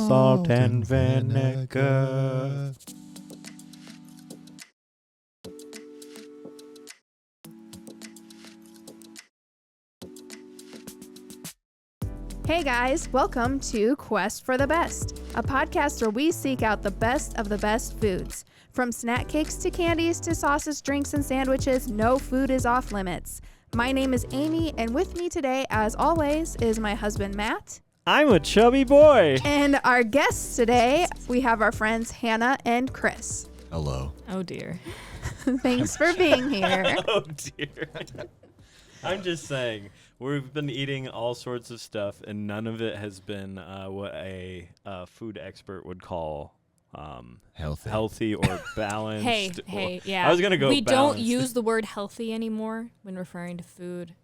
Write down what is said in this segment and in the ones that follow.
salt and vinegar. Hey guys, welcome to Quest for the Best, a podcast where we seek out the best of the best foods. From snack cakes to candies to sauces, drinks, and sandwiches, no food is off limits. My name is Amy, and with me today, as always, is my husband Matt. I'm a chubby boy. And our guests today, we have our friends Hannah and Chris. Hello. Oh dear. Thanks for being here. Oh dear. I'm just saying, we've been eating all sorts of stuff, and none of it has been what a food expert would call healthy or balanced. Hey, yeah. I was gonna go. We balanced. don't use the word healthy anymore when referring to food.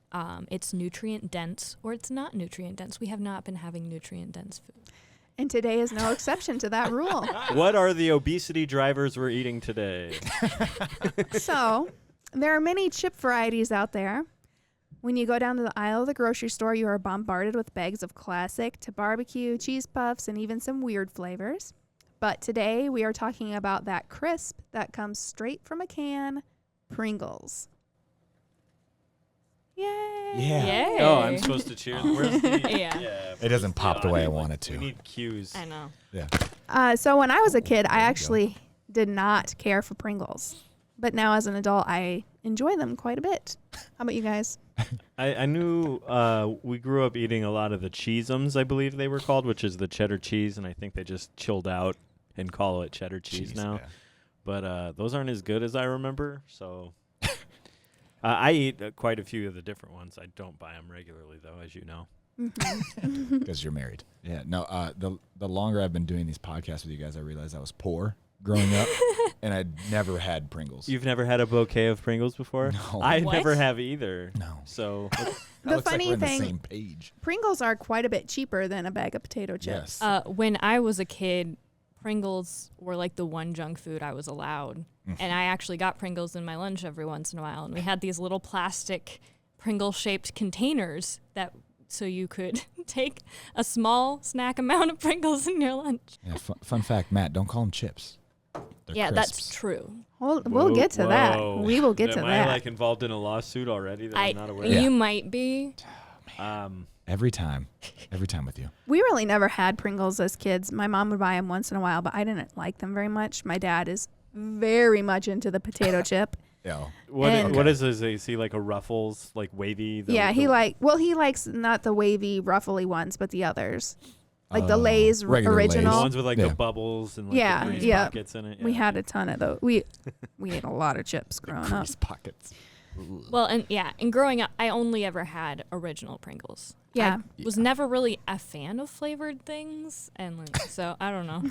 It's nutrient dense or it's not nutrient dense. We have not been having nutrient dense food. And today is no exception to that rule. What are the obesity drivers we're eating today? So, there are many chip varieties out there. When you go down to the aisle of the grocery store, you are bombarded with bags of classic to barbecue, cheese puffs, and even some weird flavors. But today, we are talking about that crisp that comes straight from a can, Pringles. Yay! Yeah. Yay. Oh, I'm supposed to cheers. Where's the? Yeah. It doesn't pop the way I want it to. We need cues. I know. Yeah. So when I was a kid, I There you actually did not care for Pringles. But now as an adult, I enjoy them quite a bit. How about you guys? I knew we grew up eating a lot of the Cheez-Ums, I believe they were called, which is the cheddar cheese, and I think they just chilled out and call it cheddar cheese now. Yeah. But those aren't as good as I remember, so I eat quite a few of the different ones. I don't buy them regularly, though, as you know. Because you're married. Yeah. No. The longer I've been doing these podcasts with you guys, I realized I was poor growing up, and I'd never had Pringles. You've never had a bouquet of Pringles before? No. I What? never have either. No. So The looks funny like we're on thing- the same page. Pringles are quite a bit cheaper than a bag of potato chips. Yes. When I was a kid, Pringles were like the one junk food I was allowed. And I actually got Pringles in my lunch every once in a while. And we had these little plastic Pringle-shaped containers that so you could take a small snack amount of Pringles in your lunch. Yeah. Fun fact, Matt, don't call them chips. They're Yeah, crisps. that's true. We'll get to that. Whoa. We will get to Am that. I like involved in a lawsuit already that I'm not aware of? You might be. Every time with you. We really never had Pringles as kids. My mom would buy them once in a while, but I didn't like them very much. My dad is very much into the potato chip. Yeah. What is this? Is he like a Ruffles, like wavy? He likes not the wavy, ruffly ones, but the others. Like the Lay's regular Lay's. the original. ones with like Yeah. the bubbles and like Yeah, the grease yeah. pockets in it. We Yeah. had a ton of those. We ate a lot of chips growing up. Grease pockets. Well, and growing up, I only ever had original Pringles. Yeah. I was never really a fan of flavored things, and like, so I don't know.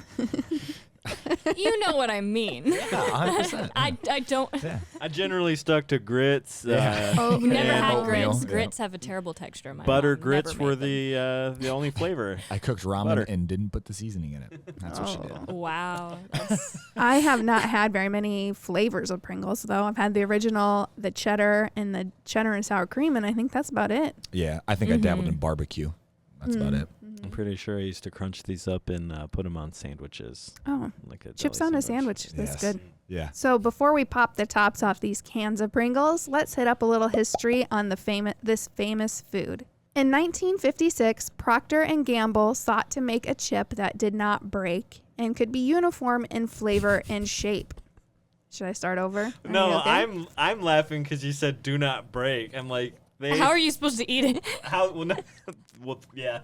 You know what I mean. Yeah, 100%. I don't. Yeah. I generally stuck to grits. Yeah. Oh, Never And had oatmeal. grits. Yeah. Grits have a terrible texture. My butter mom grits never were made them. the only flavor. I cooked ramen Butter. and didn't put the seasoning in it. That's what she did. Wow. That's, I have not had very many flavors of Pringles, though. I've had the original, the cheddar, and the cheddar and sour cream, and I think that's about it. Yeah, I think I dabbled in barbecue. That's about it. I'm pretty sure I used to crunch these up and put them on sandwiches. Oh, Like a chips deli on a sandwich. That's Yes. good. Yeah. So before we pop the tops off these cans of Pringles, let's hit up a little history on this famous food. In 1956, Procter & Gamble sought to make a chip that did not break and could be uniform in flavor and shape. Should I start over? Are No, you okay? I'm laughing because you said do not break. I'm like, how are you supposed to eat it? Well, yeah.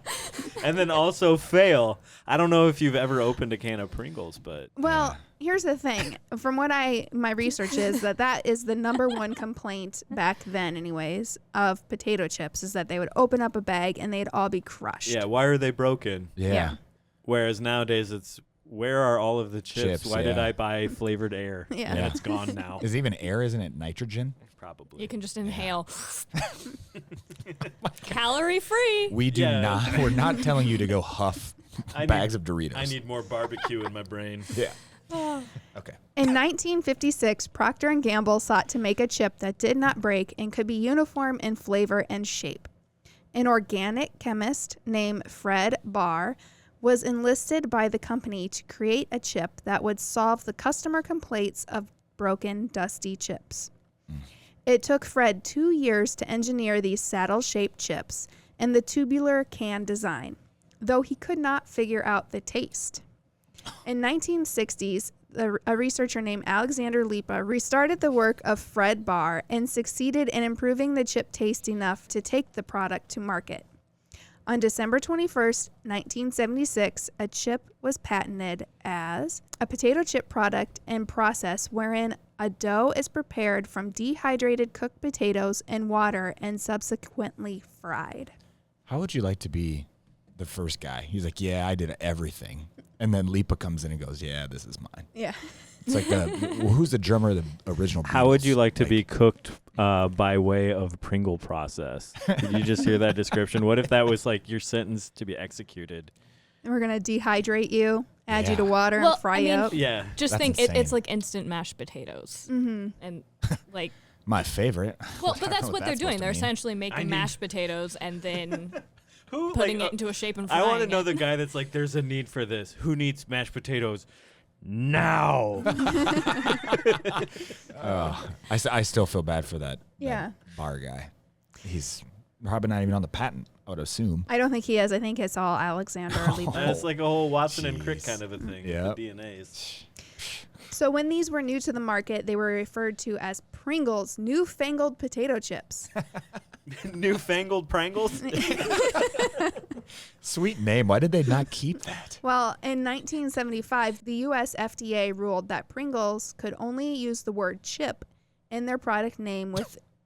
And then also fail. I don't know if you've ever opened a can of Pringles, but Well, here's the thing. From what my research is that is the number one complaint back then, anyways, of potato chips is that they would open up a bag and they'd all be crushed. yeah, why are they broken? Yeah. Whereas nowadays it's where are all of the chips? Why did yeah. I buy flavored air? Yeah. And it's gone now. Is it even air? Isn't it nitrogen? Probably. You can just inhale. Calorie free. We do Yeah. not. We're not telling you to go huff bags of Doritos. I need more barbecue in my brain. Yeah. Okay. In 1956, Procter & Gamble sought to make a chip that did not break and could be uniform in flavor and shape. An organic chemist named Fred Barr was enlisted by the company to create a chip that would solve the customer complaints of broken, dusty chips. It took Fred 2 years to engineer these saddle-shaped chips and the tubular can design, though he could not figure out the taste. In 1960s, a researcher named Alexander Lipa restarted the work of Fred Barr and succeeded in improving the chip taste enough to take the product to market. On December 21st, 1976, a chip was patented as a potato chip product and process wherein a dough is prepared from dehydrated cooked potatoes and water and subsequently fried. How would you like to be the first guy? He's like, yeah, I did everything. And then Lipa comes in and goes, yeah, this is mine. Yeah. It's like, who's the drummer of the original Beatles? How would you like to be cooked by way of Pringle process? Did you just hear that description? What if that was like your sentence to be executed? And we're going to dehydrate you, add you Yeah. to water, Well, and fry I you mean, up. Yeah. Just That's think insane. it's like instant mashed potatoes. Mm-hmm. And like, My favorite. well, I but don't that's know what they're that's doing. supposed They're to mean. essentially making mashed potatoes and then Who putting it into a shape and frying I want to know it. the guy that's like, there's a need for this. Who needs mashed potatoes now? I still feel bad for that Yeah. bar guy. He's probably not even on the patent, I would assume. I don't think he is. I think it's all Alexander or Lipa. That's like a whole Watson and Crick Jeez. kind of a thing. Yep. The DNAs. So when these were new to the market, they were referred to as Pringles newfangled potato chips. Newfangled Pringles? Sweet name. Why did they not keep that? Well, in 1975, the U.S. FDA ruled that Pringles could only use the word chip in their product name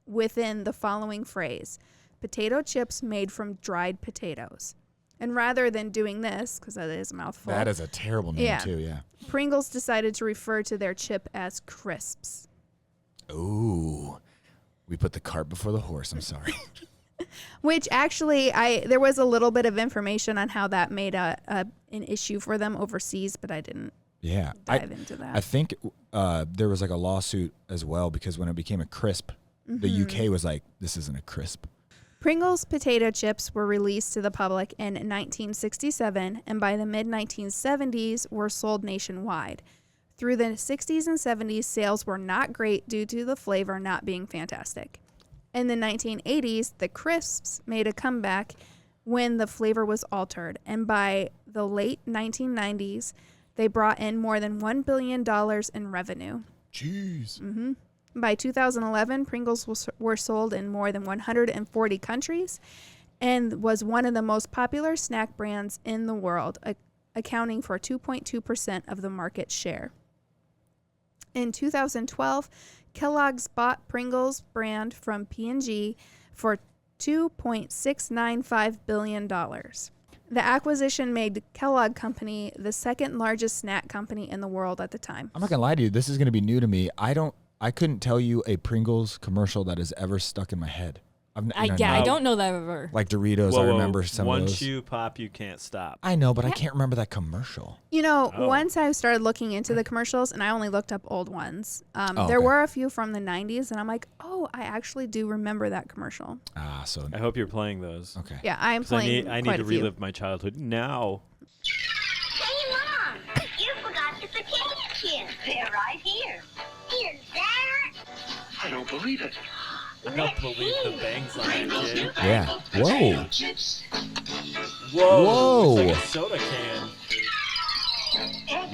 within the following phrase: potato chips made from dried potatoes. And rather than doing this, because that is a mouthful, That is a terrible name, Yeah. too, yeah. Pringles decided to refer to their chip as crisps. Ooh. We put the cart before the horse. I'm sorry. Which actually, there was a little bit of information on how that made an issue for them overseas, but I didn't Yeah. dive into that. I think there was like a lawsuit as well because when it became a crisp, the UK was like, this isn't a crisp. Pringles potato chips were released to the public in 1967, and by the mid-1970s were sold nationwide. Through the 60s and 70s, sales were not great due to the flavor not being fantastic. In the 1980s, the crisps made a comeback when the flavor was altered, and by the late 1990s, they brought in more than $1 billion in revenue. Jeez. By 2011, Pringles were sold in more than 140 countries and was one of the most popular snack brands in the world, accounting for 2.2% of the market share. In 2012, Kellogg's bought Pringles brand from P&G for $2.695 billion. The acquisition made Kellogg Company the second largest snack company in the world at the time. I'm not going to lie to you. This is going to be new to me. I couldn't tell you a Pringles commercial that has ever stuck in my head. I don't know that ever. Like Doritos, I remember some of those. Once you pop, you can't stop. I know, but I can't remember that commercial. You know, Oh. once I started looking into the commercials, and I only looked up old ones, okay. there were a few from the 90s, and I'm like, oh, I actually do remember that commercial. So I hope you're playing those. okay. Yeah, I'm 'Cause I playing need quite to a few. relive my childhood now. Hey, Mom, you forgot the potato chips. They're right here. Is that? I don't believe it. I don't believe the bangs on that kid. Yeah. Whoa. Chips. Whoa. Whoa. It's like a soda can.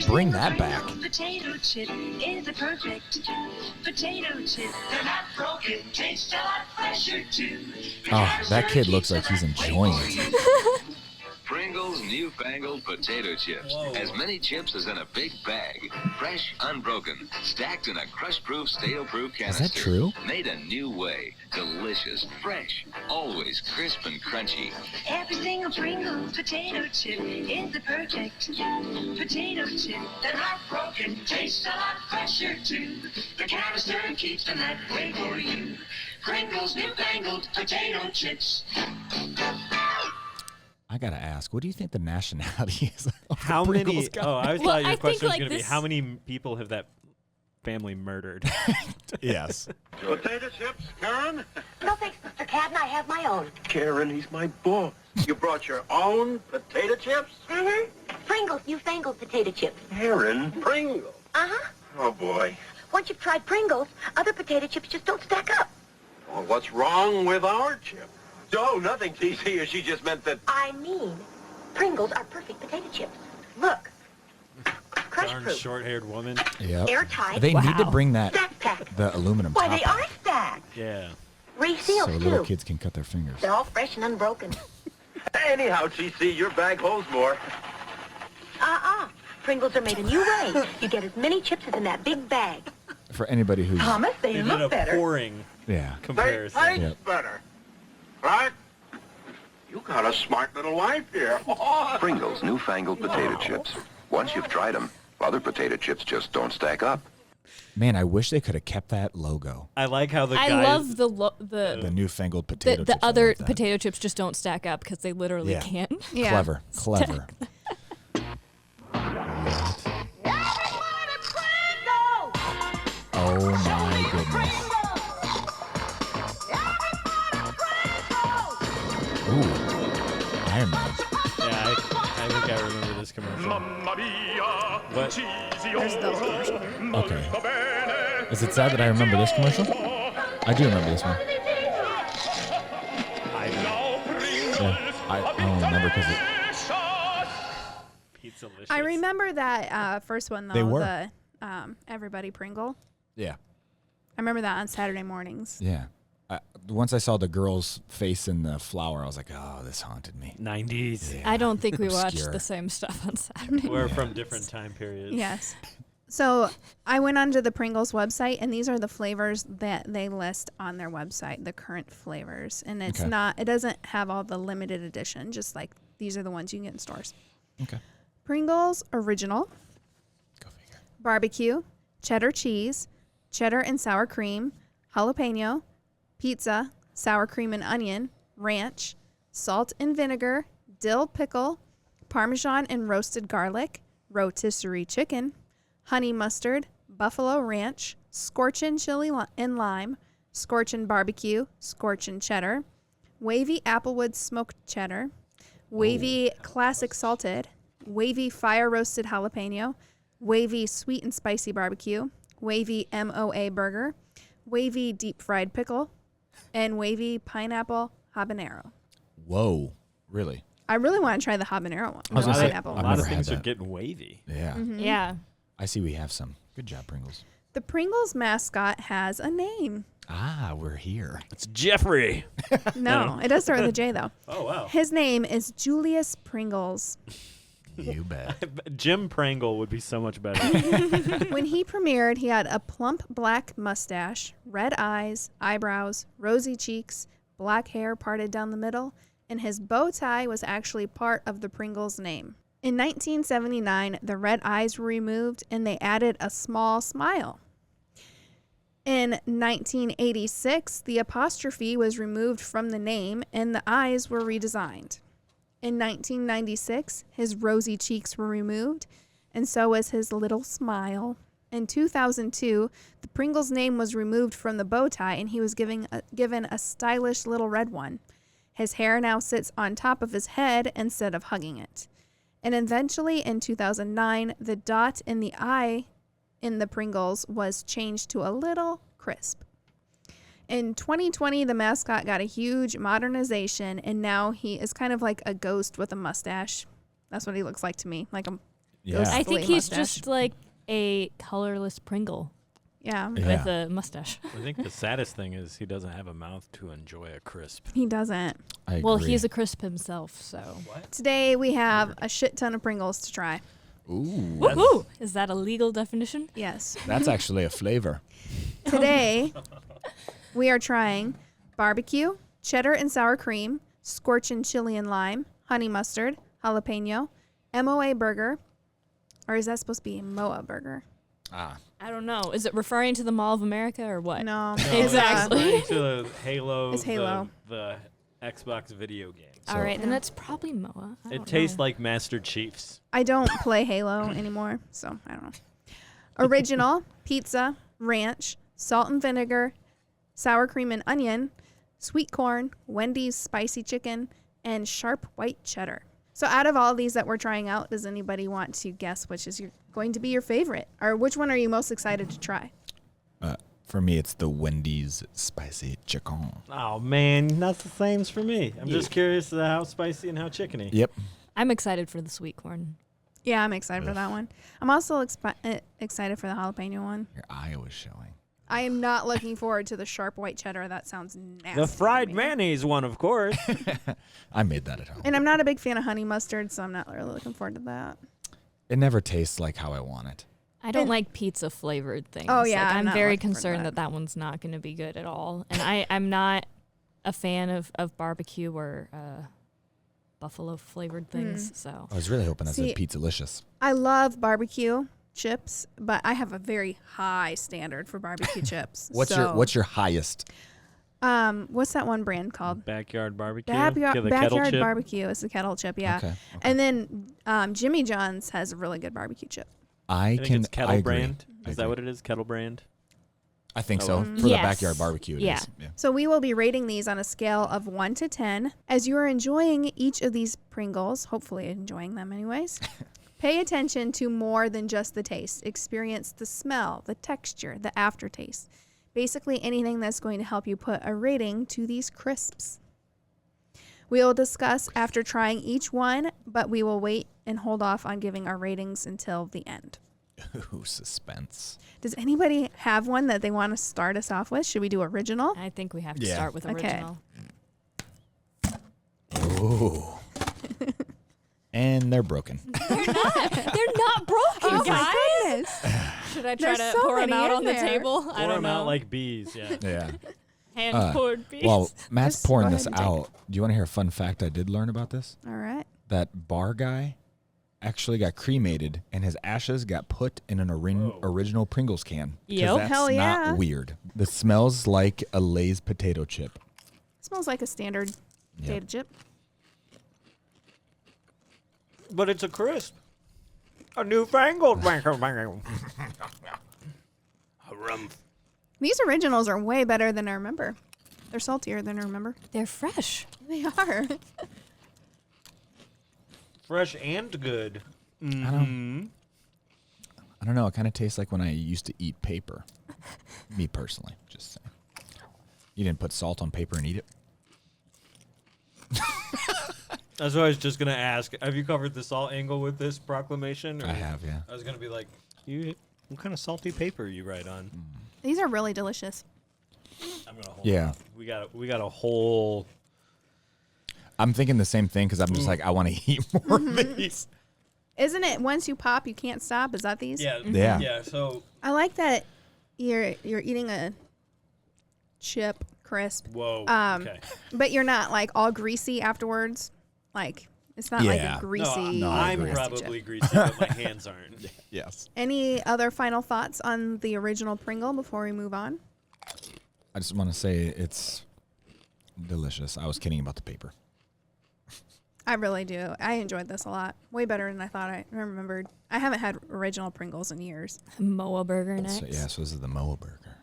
Bring that back. Potato chip is the perfect potato chip. They're not broken. Taste a lot fresher too. Oh, that kid looks like he's enjoying it. Pringles newfangled potato chips. Whoa. As many chips as in a big bag. Fresh, unbroken, stacked in a crush-proof, stale-proof canister. Is that true? Made a new way. Delicious, fresh, always crisp and crunchy. Every single Pringles potato chip is the perfect potato chip. They're not broken. Taste a lot fresher too. The canister keeps them that way for you. Pringles newfangled potato chips. I got to ask, what do you think the nationality is of How the many? Pringles guy? Oh, I Well, thought I your think, question was like, going to be this- how many people have that family murdered? Yes. Potato chips, Karen? No thanks, Mr. Cadden. I have my own. Karen, he's my boss. You brought your own potato chips? Mm-hmm. Pringles newfangled potato chips. Aaron Pringles. Uh-huh. Oh, boy. Once you've tried Pringles, other potato chips just don't stack up. Well, what's wrong with our chip? Oh, nothing, TC. She just meant that... I mean, Pringles are perfect potato chips. Look. Crush Darn proof. short-haired woman. Yep. Airtight. They need to bring that Stack pack. the aluminum Why, top they out are stacked. Yeah. Resealed, so little too. kids can cut their fingers. They're all fresh and unbroken. Anyhow, TC, your bag holds more. Pringles are made a new way. You get as many chips as in that big bag. For anybody who's Thomas, they They did look a better. pouring yeah. They comparison. taste Yep. better. Right? You got a smart little wife here. Pringles newfangled potato chips. Once you've tried them, other potato chips just don't stack up. Man, I wish they could have kept that logo. I like how the I guys... love The newfangled potato the chips. I other love that. potato chips just don't stack up because they literally Yeah. can't. Yeah. Clever. Clever. Oh my goodness. Ooh. Iron Man. Yeah, I think I remember this commercial. What? There's the commercial. Okay. Is it sad that I remember this commercial? I do remember this one. Yeah. I don't remember because it. Pizza-licious. I remember that first one though. They were. The Everybody Pringle. Yeah. I remember that on Saturday mornings. Yeah. Once I saw the girl's face in the flour, I was like, oh, this haunted me. 90s. Yeah. I don't think we watched Obscure. the same stuff on Saturday. We're from different time periods. Yes. So I went onto the Pringles website, and these are the flavors that they list on their website, the current flavors. And it's Okay. not, it doesn't have all the limited edition, just like these are the ones you can get in stores. Okay. Pringles Original, Go figure. Barbecue, Cheddar Cheese, Cheddar and Sour Cream, Jalapeno, Pizza, Sour Cream and Onion, Ranch, Salt and Vinegar, Dill Pickle, Parmesan and Roasted Garlic, Rotisserie Chicken, Honey Mustard, Buffalo Ranch, Scorchin Chili and Lime, Scorchin Barbecue, Scorchin Cheddar, Wavy Applewood Smoked Cheddar, Wavy Classic Salted, Wavy Fire Roasted Jalapeno, Wavy Sweet and Spicy Barbecue, Wavy MOA Burger, Wavy Deep Fried Pickle, and Wavy Pineapple Habanero. Whoa. Really? I really want to try the habanero one. I was the gonna say, pineapple A one. I've lot of never had things are that. getting wavy. Yeah. Yeah. I see we have some. Good job, Pringles. The Pringles mascot has a name. Ah, we're here. It's Jeffrey. No, it does start with a J, though. Oh, wow. His name is Julius Pringles. You bet. Jim Pringle would be so much better. When he premiered, he had a plump black mustache, red eyes, eyebrows, rosy cheeks, black hair parted down the middle, and his bow tie was actually part of the Pringles name. In 1979, the red eyes were removed and they added a small smile. In 1986, the apostrophe was removed from the name and the eyes were redesigned. In 1996, his rosy cheeks were removed, and so was his little smile. In 2002, the Pringles name was removed from the bow tie, and he was given a stylish little red one. His hair now sits on top of his head instead of hugging it. And eventually, in 2009, the dot in the eye in the Pringles was changed to a little crisp. In 2020, the mascot got a huge modernization, and now he is kind of like a ghost with a mustache. That's what he looks like to me, like a Yeah. ghost. I think he's mustache. just like a colorless Pringle Yeah, Yeah. with a mustache. I think the saddest thing is he doesn't have a mouth to enjoy a crisp. he doesn't. I agree. Well, he's a crisp himself, so. Today, we have a shit ton of Pringles to try. Ooh. Woohoo! Is that a legal definition? Yes. That's actually a flavor. Today, we are trying barbecue, cheddar and sour cream, Scorchin chili and lime, honey mustard, jalapeno, MOA burger, or is that supposed to be MOA burger? Ah. I don't know. Is it referring to the Mall of America or what? No, Exactly. Referring to the Halo, It's Halo. The Xbox video game. All right, then Yeah. it's probably Moa. I It don't tastes know. like Master Chief's. I don't play Halo anymore, so I don't know. Original, pizza, ranch, salt and vinegar, sour cream and onion, sweet corn, Wendy's spicy chicken, and sharp white cheddar. So out of all these that we're trying out, does anybody want to guess which is going to be your favorite? Or which one are you most excited to try? For me, it's the Wendy's spicy chicken. Oh, man, that's the same as for me. I'm just curious how spicy and how chickeny. Yep. I'm excited for the sweet corn. Yeah, I'm excited for that one. I'm also excited for the jalapeno one. Your eye was showing. I am not looking forward to the sharp white cheddar. That sounds nasty. The fried to me. mayonnaise one, of course. I made that at home. And I'm not a big fan of honey mustard, so I'm not really looking forward to that. It never tastes like how I want it. I don't like pizza flavored things. Oh, yeah, Like, I'm I'm not very looking for concerned that. that one's not going to be good at all. And I'm not a fan of barbecue or buffalo flavored things. So I was really hoping that's See, a Pizzalicious. I love barbecue chips, but I have a very high standard for barbecue chips. What's your highest? What's that one brand called? Backyard barbecue. Backyard Yeah, the kettle chip. barbecue is the kettle chip, yeah. Okay. And then Jimmy John's has a really good barbecue chip. I think it's Kettle I agree. brand. I Is that agree. what it is? Kettle brand? I think Oh, so. well. For the Yes. backyard barbecue, it is. Yeah. Yeah. So we will be rating these on a scale of 1 to 10. As you are enjoying each of these Pringles, hopefully enjoying them anyways, pay attention to more than just the taste. Experience the smell, the texture, the aftertaste. Basically anything that's going to help you put a rating to these crisps. We will discuss after trying each one, but we will wait and hold off on giving our ratings until the end. Ooh, suspense. Does anybody have one that they want to start us off with? Should we do original? I think we have to Yeah. start with Okay. original. Ooh. And they're broken. They're not broken, Oh guys. my goodness. Should I try There's to so pour them many out in on the there. table? I Pour don't them know. out like bees, yeah. Yeah. Hand poured beef. While Matt's Just pouring go this ahead and take out, do you want to hear a fun fact I did learn about this? All right. That bar guy actually got cremated and his ashes got put in an original Pringles can. 'Cause Yep. That's Hell yeah. not weird. This smells like a Lay's potato chip. Smells like a standard potato chip. But it's a crisp. A newfangled. These originals are way better than I remember. They're saltier than I remember. They're fresh. They are. Fresh and good. I don't know. It kind of tastes like when I used to eat paper. Me personally, just saying. You didn't put salt on paper and eat it? That's what I was just going to ask. Have you covered the salt angle with this proclamation? I have, yeah. I was going to be like, what kind of salty paper you write on? These are really delicious. I'm going to hold Yeah. on. We got a whole... I'm thinking the same thing because I'm just like, I want to eat more of these. Isn't it once you pop, you can't stop? Is that these? Yeah. Yeah. Yeah, so... I like that you're eating a chip crisp. Whoa. Okay. But you're not like all greasy afterwards. Like it's not like Yeah. a greasy. No, I I'm agree. probably greasy, but my hands aren't. Yes. Any other final thoughts on the original Pringle before we move on? I just want to say it's delicious. I was kidding about the paper. I really do. I enjoyed this a lot. Way better than I thought I remembered. I haven't had original Pringles in years. MOA Burger next. So, yeah, so this is the MOA Burger.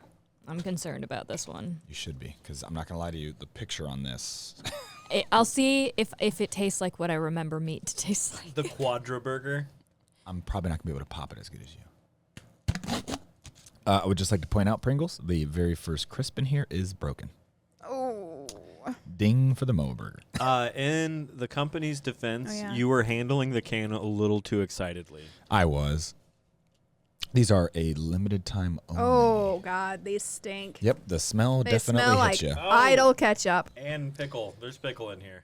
I'm concerned about this one. You should be, because I'm not going to lie to you. The picture on this. I'll see if it tastes like what I remember meat to taste like. The Quadra Burger. I'm probably not going to be able to pop it as good as you. I would just like to point out, Pringles, the very first crisp in here is broken. Oh. Ding for the MOA Burger. In the company's defense, Oh, yeah. you were handling the can a little too excitedly. I was. These are a limited time only. Oh God, these stink. Yep, the smell They definitely smell hits like you. idle ketchup. And pickle. There's pickle in here.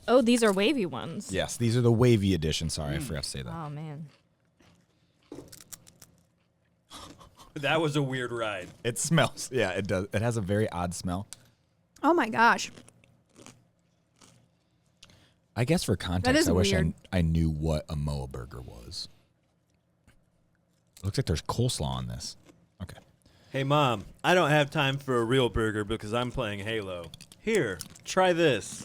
Oh, these are wavy ones. Yes, these are the wavy edition. Sorry, I forgot to say that. Oh man. That was a weird ride. It smells. Yeah, it does. It has a very odd smell. Oh my gosh. I guess for context, is I wish weird. I knew what a MOA Burger was. Looks like there's coleslaw on this. Okay. Hey, Mom, I don't have time for a real burger because I'm playing Halo. Here, try this.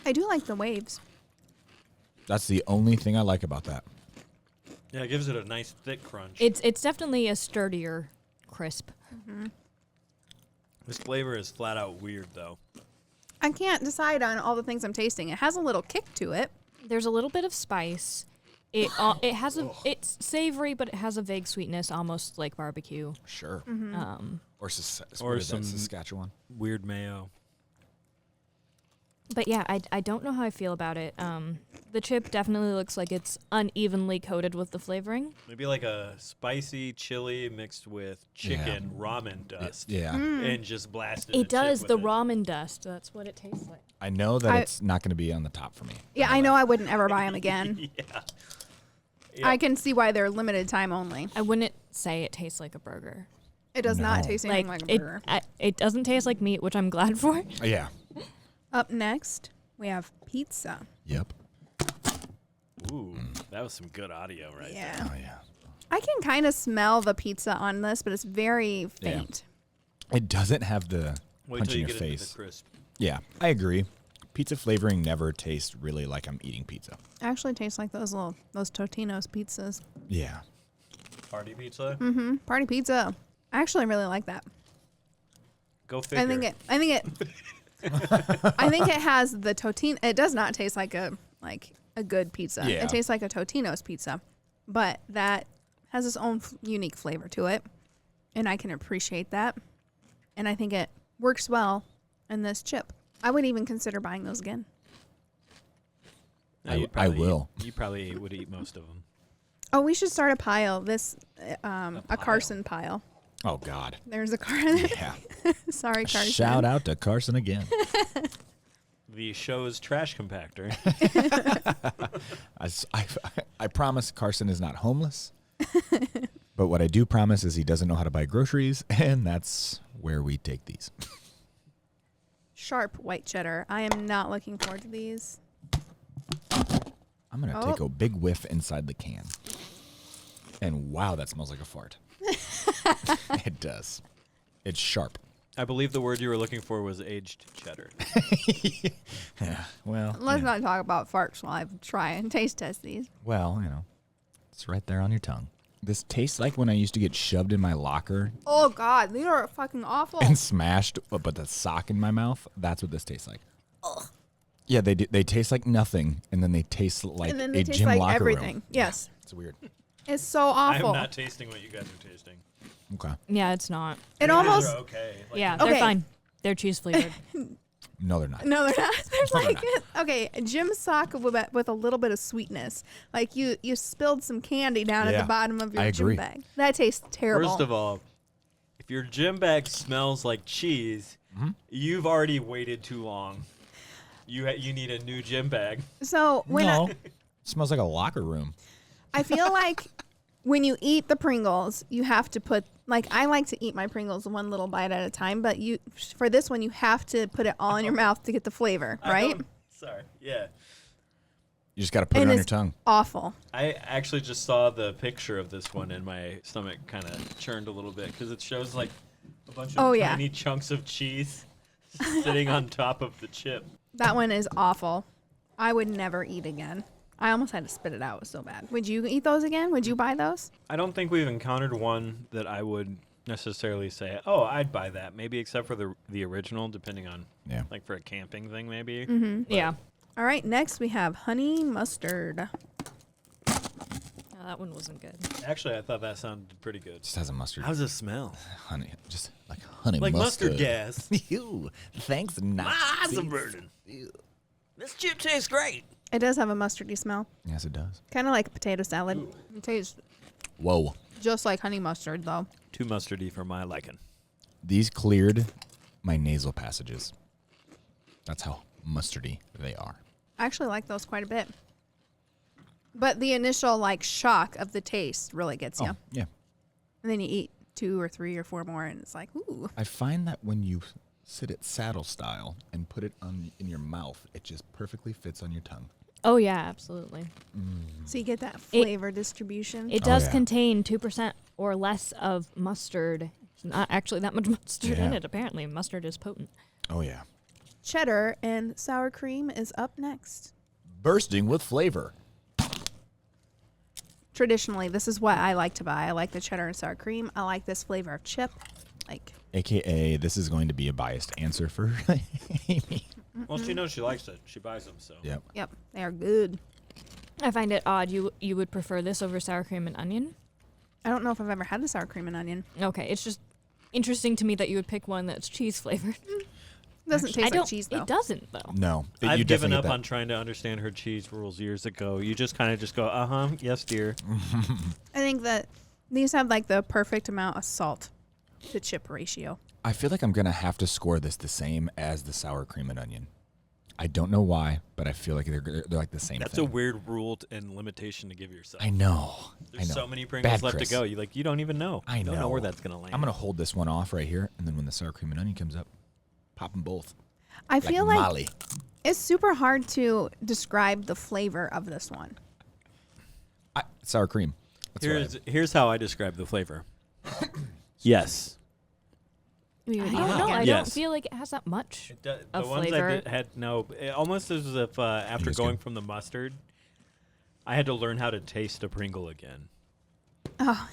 I do like the waves. That's the only thing I like about that. Yeah, it gives it a nice thick crunch. It's definitely a sturdier crisp. This flavor is flat out weird, though. I can't decide on all the things I'm tasting. It has a little kick to it. There's a little bit of spice. It's savory, but it has a vague sweetness, almost like barbecue. Sure. Or some Saskatchewan. weird mayo. But yeah, I don't know how I feel about it. The chip definitely looks like it's unevenly coated with the flavoring. Maybe like a spicy chili mixed with chicken ramen dust. Yeah. And just blasted. It does, chip the with it. ramen dust. That's what it tastes like. I know that it's not going to be on the top for me. Yeah, I know I wouldn't ever buy them again. Yeah. I can see why they're limited time only. I wouldn't say it tastes like a burger. It does not No. taste anything like a burger. It doesn't taste like meat, which I'm glad for. Yeah. Up next, we have pizza. Yep. Ooh, that was some good audio right there. Yeah. Oh, yeah. I can kind of smell the pizza on this, but it's very faint. It doesn't have the Wait punch till in you your get into face. the crisp. Yeah, I agree. Pizza flavoring never tastes really like I'm eating pizza. Actually tastes like those Totino's pizzas. Yeah. Party pizza. Party pizza. I actually really like that. Go figure. I think it has the Totino. It does not taste like a good pizza. Yeah. It tastes like a Totino's pizza, but that has its own unique flavor to it, and I can appreciate that. And I think it works well in this chip. I would even consider buying those again. No, I you'd probably will. You probably would eat most of them. Oh, we should start a pile. A pile? Carson pile. Oh, God. There's a Carson. Yeah. Sorry, Carson. Shout out to Carson again. The show's trash compactor. I promise Carson is not homeless. But what I do promise is he doesn't know how to buy groceries, and that's where we take these. Sharp white cheddar. I am not looking forward to these. I'm going to take a big whiff inside the can. And wow, that smells like a fart. It does. It's sharp. I believe the word you were looking for was aged cheddar. Yeah, well. Let's yeah. not talk about farts while I try and taste test these. Well, it's right there on your tongue. This tastes like when I used to get shoved in my locker Oh, God. These are fucking awful. and smashed, but the sock in my mouth, that's what this tastes like. Ugh. Yeah, they taste like nothing, and then they taste like and then a they taste gym like locker everything. room. Yes. It's weird. It's so I'm awful. not tasting what you guys are tasting. Okay. Yeah, it's not. It These almost. are okay. Like, Yeah, Okay. they're fine. They're cheese flavored. No, they're not. No, they're not. There's No, they're like okay, gym sock with a little bit of sweetness. Like you spilled some candy down at Yeah, the bottom of your I gym agree. bag. That tastes terrible. First of all, if your gym bag smells like cheese, you've already waited too long. You need a new gym bag. So when No. It smells like a locker room. I feel like when you eat the Pringles, you have to put I like to eat my Pringles one little bite at a time, but for this one you have to put it all in your mouth to get the flavor, right? Sorry. Yeah. You just got to put it And on your it's tongue. awful. I actually just saw the picture of this one and my stomach kind of churned a little bit because it shows like a bunch of tiny chunks of cheese sitting on top of the chip. That one is awful. I would never eat again. I almost had to spit it out. It was so bad. Would you eat those again? Would you buy those? I don't think we've encountered one that I would necessarily say, oh, I'd buy that. Maybe except for the original, depending on, like for a camping thing maybe. Mm-hmm. Yeah. All right, next we have honey mustard. Oh, that one wasn't good. Actually, I thought that sounded pretty good. Just has a mustard. How's it smell? Honey, just like honey Like mustard. mustard gas. Ew. Thanks, Nazi. My eyes are burning. This chip tastes great. It does have a mustardy smell. Yes, it does. Kind of like potato salad. It tastes Whoa. just like honey mustard, though. Too mustardy for my liking. These cleared my nasal passages. That's how mustardy they are. I actually like those quite a bit. But the initial, shock of the taste really gets you. Oh, yeah. And then you eat 2 or 3 or 4 more, and it's like, ooh. I find that when you sit it saddle style and put it in your mouth, it just perfectly fits on your tongue. Oh, yeah, absolutely. So you get that flavor distribution. It does contain 2% or less of mustard. It's not actually that much mustard in it, apparently. Mustard is potent. Oh, yeah. Cheddar and sour cream is up next. Bursting with flavor. Traditionally, this is what I like to buy. I like the cheddar and sour cream. I like this flavor of chip. AKA, this is going to be a biased answer for Amy. Well, she knows she likes it. She buys them, so. Yep. Yep, they are good. I find it odd you would prefer this over sour cream and onion. I don't know if I've ever had the sour cream and onion. Okay, it's just interesting to me that you would pick one that's cheese flavored. It doesn't taste like cheese, though. It doesn't, though. No. You I've given definitely up get that. on trying to understand her cheese rules years ago. You just kind of just go, yes, dear. I think that these have like the perfect amount of salt to chip ratio. I feel like I'm going to have to score this the same as the sour cream and onion. I don't know why, but I feel like they're like the same That's thing. a weird rule and limitation to give yourself. I know. There's I know. so many Pringles Bad, left Chris. to go. You don't even know. I You don't know know. where that's going to land. I'm going to hold this one off right here, and then when the sour cream and onion comes up, pop them both. I feel like Molly. it's super hard to describe the flavor of this one. Sour cream. That's Here's how I describe the flavor. Yes. I don't know. know. I Yes. don't feel like it has that much The of ones flavor. I did had it almost as if after was going good. from the mustard, I had to learn how to taste a Pringle again. Oh,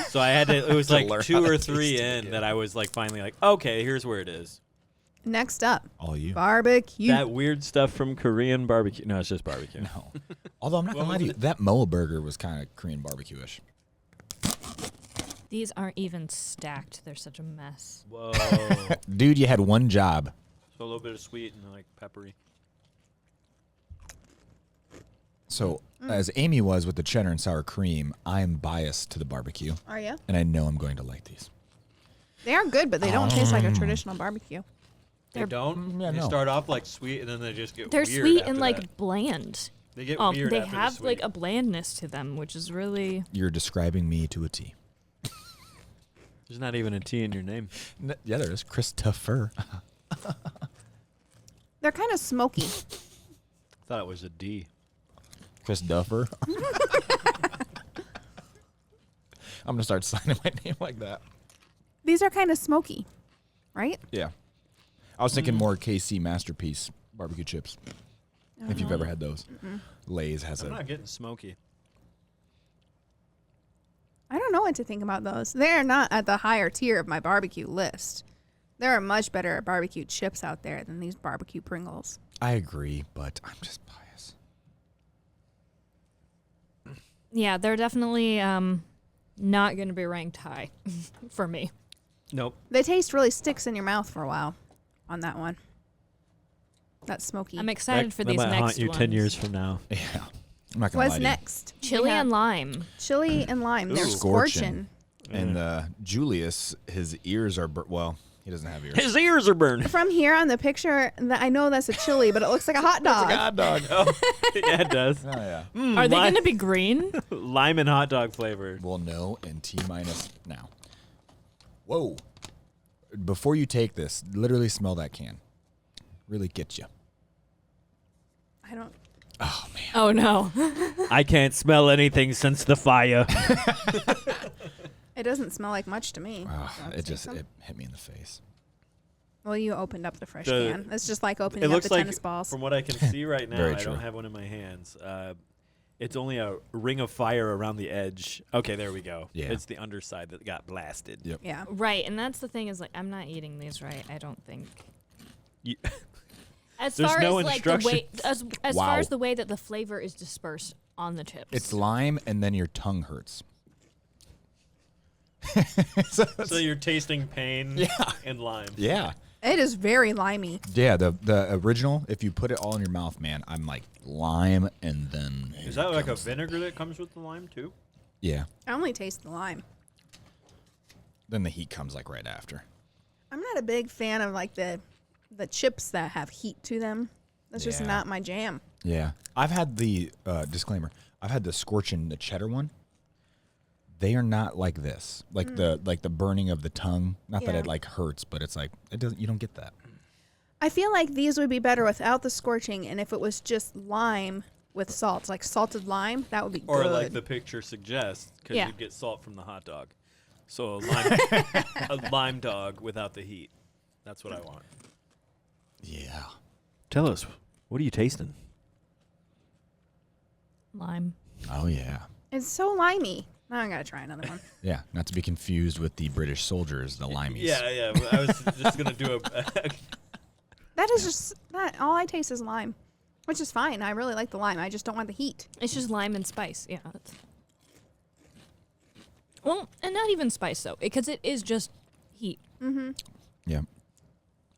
So I had to. It was To like learn 2 how to or taste 3 it in again. that I was like finally like, okay, here's where it is. next up, All you. barbecue. That weird stuff from Korean barbecue. No, it's just barbecue. No. Although I'm not going to What lie to was you, it? that MOA Burger was kind of Korean barbecue-ish. These aren't even stacked. They're such a mess. Whoa. Dude, you had one job. So a little bit of sweet and like peppery. So, as Amy was with the cheddar and sour cream, I'm biased to the barbecue, Are you? and I know I'm going to like these. They are good, but they don't taste like a traditional barbecue. They don't. They no. start off like sweet and then they just get They're weird sweet after and like that. bland. They get weird. They after the have sweet. like a blandness to them, which is really. You're describing me to a T. There's not even a T in your name. Yeah, there is. Christopher. They're kind of smoky. Thought it was a D. Chris Duffer. I'm going to start signing my name like that. These are kind of smoky, right? Yeah. I was thinking more KC Masterpiece barbecue chips. If you've ever had those. Lay's has I'm a... not getting smoky. I don't know what to think about those. They're not at the higher tier of my barbecue list. There are much better barbecue chips out there than these barbecue Pringles. I agree, but I'm just biased. Yeah, they're definitely not going to be ranked high for me. Nope. They taste really sticks in your mouth for a while on that one. That's smoky. I'm excited for That these might next haunt you ones. 10 years from now. Yeah. I'm not going to lie What's to you. next? Chili We have and lime. Chili and lime. They're Ooh. scorching. And Julius, his ears are... well, he doesn't have ears. His ears are burned. From here on the picture, I know that's a chili, but it looks like a hot dog. hot dog. Oh, yeah, it does. Oh, yeah. Are they going to be green? Lime and hot dog flavored. Well, no, and T-minus now. Whoa. Before you take this, literally smell that can. Really get you. I don't. Oh, man. Oh, no. I can't smell anything since the fire. It doesn't smell like much to me. It just it hit me in the face. Well, you opened up the fresh The- can. It's just like opening It up looks the like, tennis balls. from what I can see right now, Very I true. don't have one in my hands. It's only a ring of fire around the edge. Okay, there we go. Yeah. It's the underside that got blasted. Yep. Yeah. Right, and that's the thing is, like, I'm not eating these right, I don't think. You- As There's far no as like the way, instructions. as Wow. far as the way that the flavor is dispersed on the chips. It's lime, and then your tongue hurts. So you're tasting pain and lime. Yeah. It is very limey. Yeah, the original, if you put it all in your mouth, man, I'm like lime, and then... Is that like a vinegar that comes with the lime too? Yeah. I only taste the lime. Then the heat comes like right after. I'm not a big fan of like the chips that have heat to them. That's just Yeah. not my jam. Yeah. I've had the, disclaimer, I've had the Scorchin, the cheddar one. They are not like this. Like the burning of the tongue. Not that Yeah. it like hurts, but it's like, it doesn't, you don't get that. I feel like these would be better without the scorching, and if it was just lime with salt, like salted lime, that would be Or good. like the picture suggests, because Yeah. you'd get salt from the hot dog. So a lime dog without the heat. That's what I want. Yeah. Tell us, what are you tasting? lime. Oh, yeah. It's so limey. Now I gotta try another one. Yeah, not to be confused with the British soldiers, the limeys. Yeah. I was just gonna do That is just that. All I taste is lime, which is fine. I really like the lime. I just don't want the heat. It's just lime and spice. Yeah. Well, and not even spice though, because it is just heat. Mm-hmm. Yeah.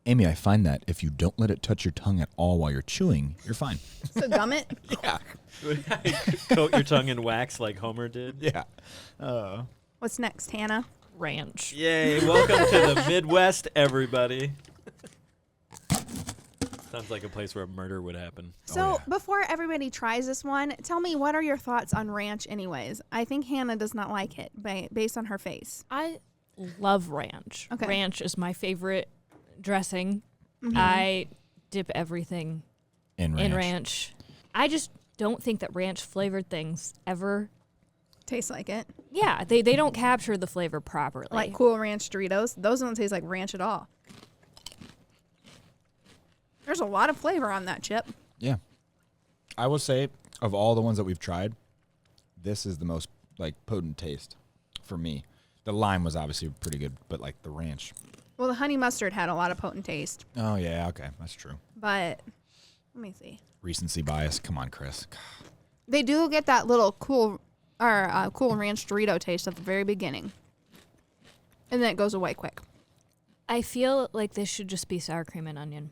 Amy, I find that if you don't let it touch your tongue at all while you're chewing, you're fine. So gum it. Yeah. Coat your tongue in wax like Homer did. Yeah. What's next, Hannah? Ranch. Yay! Welcome to the Midwest, everybody. Sounds like a place where a murder would happen. So before everybody tries this one, tell me, what are your thoughts on ranch anyways? I think Hannah does not like it based on her face. I love ranch. Okay. Ranch is my favorite dressing. Mm-hmm. I dip everything In ranch. I just don't think that ranch flavored things ever. Tastes like it. Yeah, they don't capture the flavor properly. Like Cool Ranch Doritos. Those don't taste like ranch at all. There's a lot of flavor on that chip. Yeah. I will say, of all the ones that we've tried, this is the most like potent taste for me. The lime was obviously pretty good, but like the ranch. Well, the honey mustard had a lot of potent taste. Oh yeah, okay, that's true. But let me see. Recency bias. Come on, Chris. They do get that little Cool Ranch Dorito taste at the very beginning. And then it goes away quick. I feel like this should just be sour cream and onion.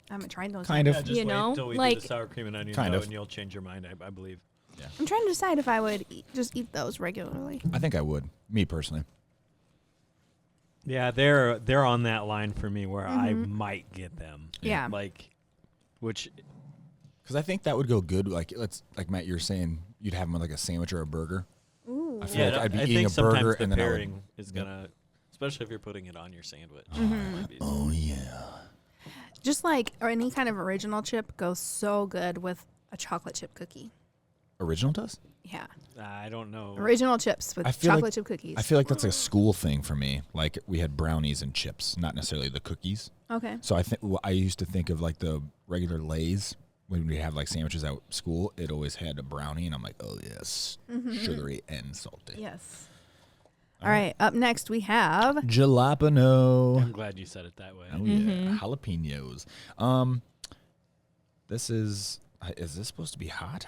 I haven't tried those Kind yet. of. Yeah, just You wait know, till we do like- the sour cream and onion, Kind though, of. and you'll change your mind, I believe. I'm trying to decide if I would just eat those regularly. I think I would. Me personally. Yeah, they're on that line for me where I might get them. Yeah. Like, which Because I think that would go good. Like like Matt, you're saying you'd have them with like a sandwich or a burger. Ooh. I feel like I'd be I eating think a sometimes burger the and then I would. pairing is gonna, especially if you're putting it on your sandwich. Oh yeah. Just like or any kind of original chip goes so good with a chocolate chip cookie. Original does? Yeah. I don't know. Original chips with I feel chocolate like- chip cookies. I feel like that's a school thing for me. Like we had brownies and chips, not necessarily the cookies. Okay. So I used to think of like the regular Lay's when we have like sandwiches at school. It always had a brownie, and I'm like, oh yes, sugary and salty. Yes. All right. Up next we have Jalapeno. I'm glad you said it that way. Oh yeah, jalapenos. This is this supposed to be hot?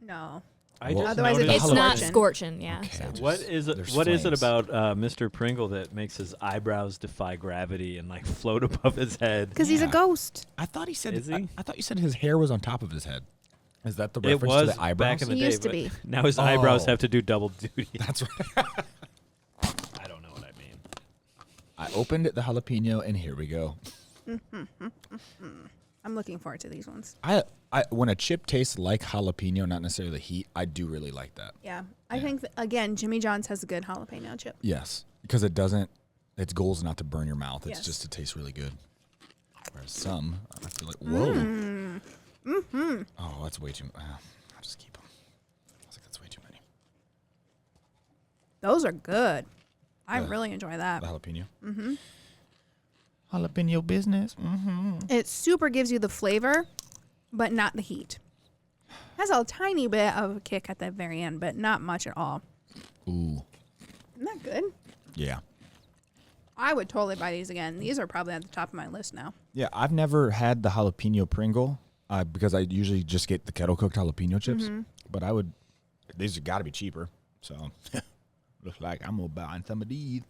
no. I Well, just Otherwise it noticed- gets It's not Scorchin. scorching, yeah. Okay, so. just- What is it? there's What is it flames. about Mr. Pringle that makes his eyebrows defy gravity and like float above his head? Because he's a Yeah. ghost. I thought he said. Is he? I thought you said his hair was on top of his head. Is that the It reference was to the eyebrows? back in the He day, used to but be. now his eyebrows Oh. have to do double duty. That's right. I don't know what I mean. I opened the jalapeno, and here we go. I'm looking forward to these ones. I when a chip tastes like jalapeno, not necessarily the heat, I do really like that. Yeah. I think, again, Jimmy John's has a good jalapeno chip. Yes, because it doesn't. Its goal is not to burn your mouth. It's Yes. just to taste really good. Whereas some, I feel like, whoa. Oh, that's way too. I'll just keep them. I was like, that's way too many. Those are good. I The- really enjoy that. The jalapeno. Mm-hmm. Jalapeno business. Mm-hmm. It super gives you the flavor, but not the heat. Has a tiny bit of a kick at the very end, but not much at all. Ooh, Isn't that good? yeah. I would totally buy these again. These are probably at the top of my list now. Yeah, I've never had the jalapeno Pringle because I usually just get the kettle cooked jalapeno chips. Mm-hmm. But I would, these have got to be cheaper. So looks like I'm gonna buy some of these.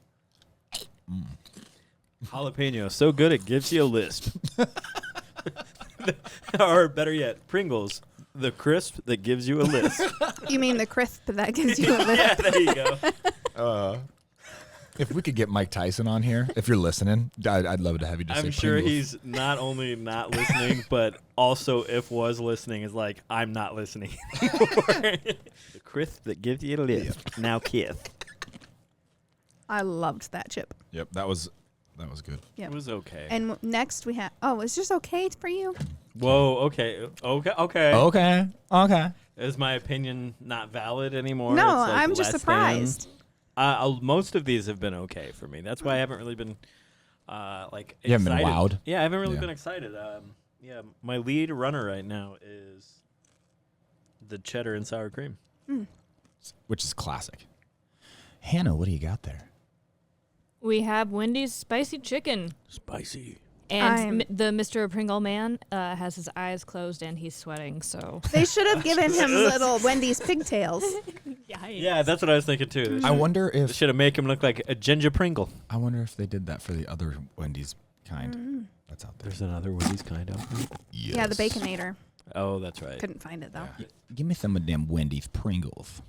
Jalapeno, so good it gives you a lisp. Or better yet, Pringles, the crisp that gives you a lisp. You mean the crisp that gives you a lift? Yeah, there you go. If we could get Mike Tyson on here, if you're listening, I'd love to have you just say I'm sure Pringles. he's not only not listening, but also if was listening is like, I'm not listening anymore. The crisp that gives you a lisp. Now kiss. I loved that chip. Yep, that was good. Yep. It was okay. And next we have, it's just okay for you? Whoa, okay. Okay. Is my opinion not valid anymore? No, It's like I'm just less surprised. than? Most of these have been okay for me. That's why I haven't really been like You haven't been excited. wowed? Yeah, I haven't really Yeah. been excited. Yeah, my lead runner right now is the cheddar and sour cream. Which is classic. Hannah, what do you got there? We have Wendy's spicy chicken. Spicy. And the Mr. Pringle man has his eyes closed and he's sweating. So They should have given him little Wendy's pigtails. Yeah, that's what I was thinking too. I wonder if should have make him look like a ginger Pringle. I wonder if they did that for the other Wendy's kind. Mm. That's out there. There's another Wendy's kind out there. Yes. Yeah, the Baconator. Oh, that's right. Couldn't find it though. Yeah. Give me some of them Wendy's Pringles.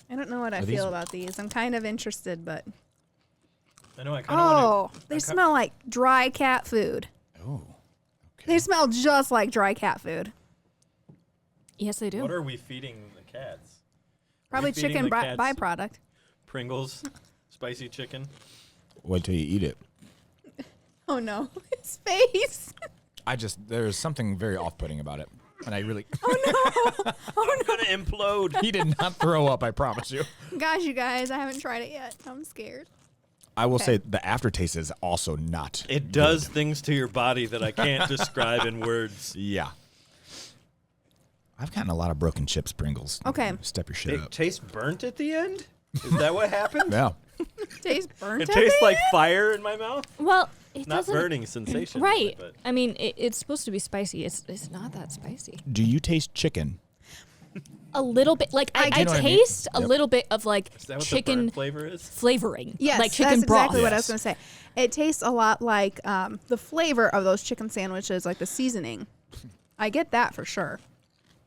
I don't know what I feel about these. I'm kind of interested, but I know. I kind of they smell like dry cat food. Oh. They smell just like dry cat food. Yes, they do. What are we feeding the cats? Probably feeding chicken the cats byproduct. Pringles, spicy chicken. Wait till you eat it. Oh no, his face. There's something very off-putting about it. And I really... Oh no. I'm going to implode. He did not throw up, I promise you. Gosh, you guys, I haven't tried it yet. I'm scared. I will say the aftertaste is also not It does good. things to your body that I can't describe in words. Yeah. I've gotten a lot of broken chips Pringles. Okay. Step your shit It up. tastes burnt at the end? Is that what happened? Yeah. Tastes burnt. It at tastes the like end? fire in my mouth. Well, it Not doesn't. burning sensation. Right. But I mean, it's supposed to be spicy. It's not that spicy. Do you taste chicken? A little bit. Like, I You know what I mean? taste a Yep. little bit of, like, is that what the chicken burnt flavor is? flavoring. Yes, like chicken that's broth. exactly what I was Yes. going to say. It tastes a lot like the flavor of those chicken sandwiches, like the seasoning. I get that for sure.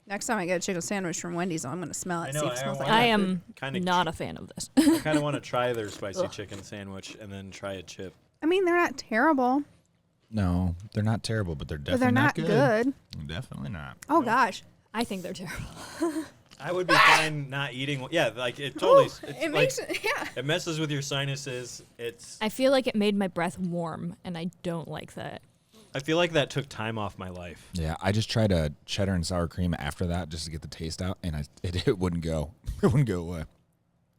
Next time I get a chicken sandwich from Wendy's, I'm going to smell it. I know, See if it smells like I that. am Kinda not a fan of this. I kind of want to try their spicy chicken sandwich and then try a chip. I mean, they're not terrible, No, they're not terrible, but they're but definitely they're not good. Definitely not. Oh gosh. I think they're terrible. I would be fine not eating. Yeah, like it totally. It's It like, makes it, yeah. it messes with your sinuses. It's. I feel like it made my breath warm, and I don't like that. I feel like that took time off my life. Yeah, I just tried a cheddar and sour cream after that just to get the taste out, and it wouldn't go. It wouldn't go away.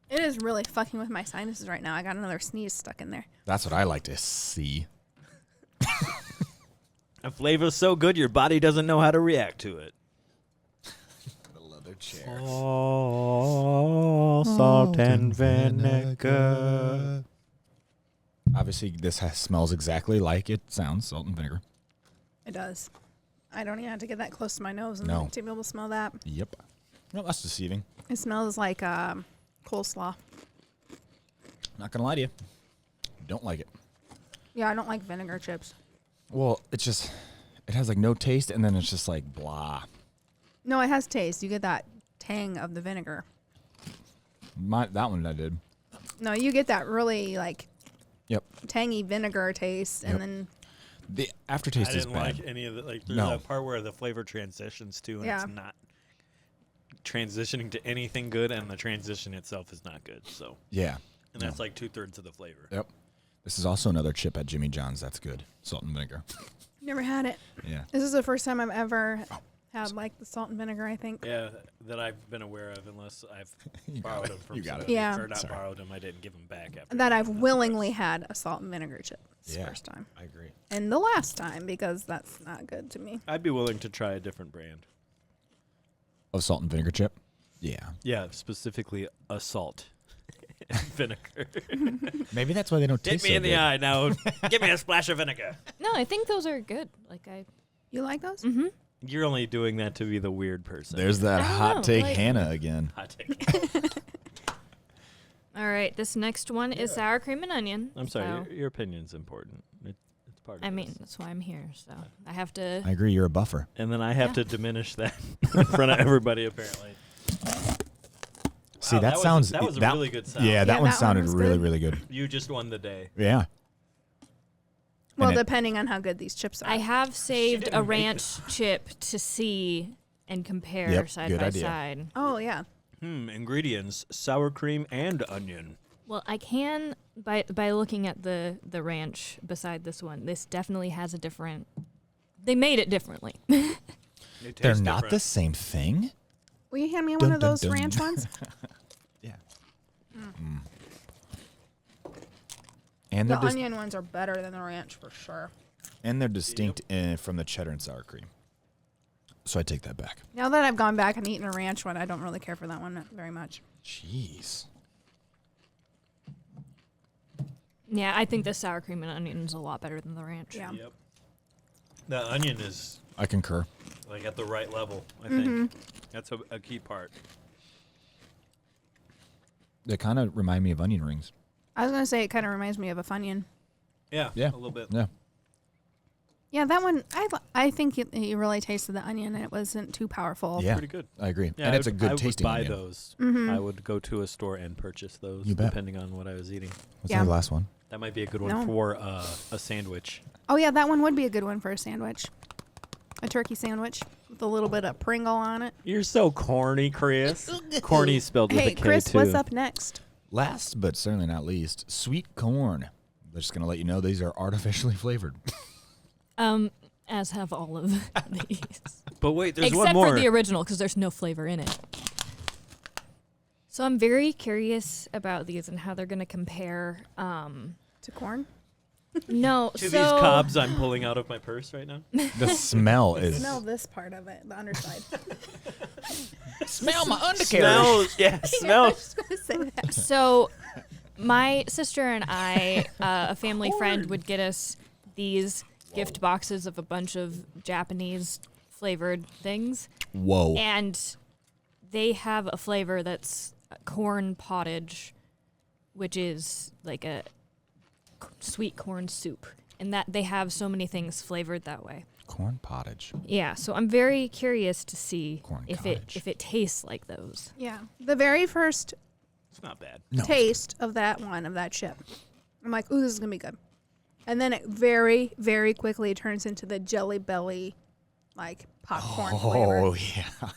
It is really fucking with my sinuses right now. I got another sneeze stuck in there. That's what I like to see. A flavor's so good, your body doesn't know how to react to it. The leather chair. Oh, salt and vinegar. Obviously, this smells exactly like it sounds, salt and vinegar. It does. I don't even have to get that close to my nose and No. to be able to smell that. Yep. No, that's deceiving. It smells like coleslaw. Not gonna lie to you. Don't like it. Yeah, I don't like vinegar chips. Well, it has like no taste, and then it's just like blah. No, it has taste. You get that tang of the vinegar. That one I did. No, you get that really like Yep. tangy vinegar taste, and Yep. then The I aftertaste is didn't bad. like any of the like. There's No. that part where the flavor transitions to, and Yeah. it's not transitioning to anything good, and the transition itself is not good. So, Yeah. and that's like 2/3 of the flavor. Yep. This is also another chip at Jimmy John's. That's good. Salt and vinegar. never had it. Yeah. This is the first time I've ever had like the salt and vinegar. I think. Yeah, that I've been aware of, unless I've borrowed them from You got it. somebody, Yeah. or not Sorry. borrowed them. I didn't give them back after. That I've That's willingly had a salt and vinegar chip. It's the Yeah. first time. I agree. And the last time because that's not good to me. I'd be willing to try a different brand. Of salt and vinegar chip? Yeah. Yeah, specifically a salt and vinegar. Maybe that's why they don't Hit taste me so in the good. eye now. Give me a splash of vinegar. No, I think those are good. Like You like those? Mm-hmm. You're only doing that to be the weird person. There's that I don't hot know, take like- Hannah again. Hot take. All right, this next one is sour cream and onion. I'm sorry. so- Your opinion's important. It's part of I mean, this. that's why I'm here. So I have to. I agree. You're a buffer. And then I have Yeah. to diminish that in front of everybody, apparently. See, Wow, that sounds. that was a really good sound. Yeah, that Yeah, one that one sounded was really, good. really good. You just won the day. Yeah. Well, And it- depending on how good these chips are. I have saved didn't a make ranch chip to see and compare Yep, side good by idea. side. Oh yeah. Ingredients: sour cream and onion. Well, I can by looking at the ranch beside this one. This definitely has a different. They made it differently. They They're taste not different. the same thing? Will you hand me Dun, one of dun, those dun. ranch ones? Yeah. And The they're onion ones are better than the ranch for sure. and they're distinct from the cheddar and sour cream. So I take that back. Now that I've gone back and eaten a ranch one, I don't really care for that one very much. Jeez. Yeah, I think the sour cream and onion is a lot better than the ranch. Yeah. Yep. The onion is I concur. like at the right level, I think. That's a key part. They kind of remind me of onion rings. I was going to say it kind of reminds me of a Funyun. Yeah, Yeah. a little bit. Yeah. Yeah, that one, I think you really tasted the onion and it wasn't too powerful. Yeah. Pretty good. I agree. Yeah, And it's a I good would tasting buy onion. those. Mm-hmm. I would go to a store and purchase those, You bet. depending on what I was eating. What's Yeah. the last one? That might be a good one No. for a sandwich. Oh, yeah, that one would be a good one for a sandwich. A turkey sandwich with a little bit of Pringle on it. You're so corny, Chris. Corny spelled with Hey, a K, Chris, too. what's up next? Last but certainly not least, sweet corn. They're just going to let you know these are artificially flavored. As have all of these. But wait, there's Except one more. for the original, because there's no flavor in it. So I'm very curious about these and how they're going to compare. To corn? No, to so these cobs I'm pulling out of my purse right now. The smell is... Smell this part of it, the underside. Smell my undercarriage. Smells, yeah, I smells. was going to say that. So my sister and I, a family friend, would get us these gift boxes of a bunch of Japanese flavored things. Whoa. And they have a flavor that's corn pottage, which is like a sweet corn soup. And that they have so many things flavored that way. Corn pottage. Yeah, so I'm very curious to see Corn if cottage. it tastes like those. Yeah. The very first It's not bad. No. taste of that chip, I'm like, ooh, this is going to be good. And then it very, very quickly turns into the Jelly Belly, like, popcorn flavor. Oh, yeah.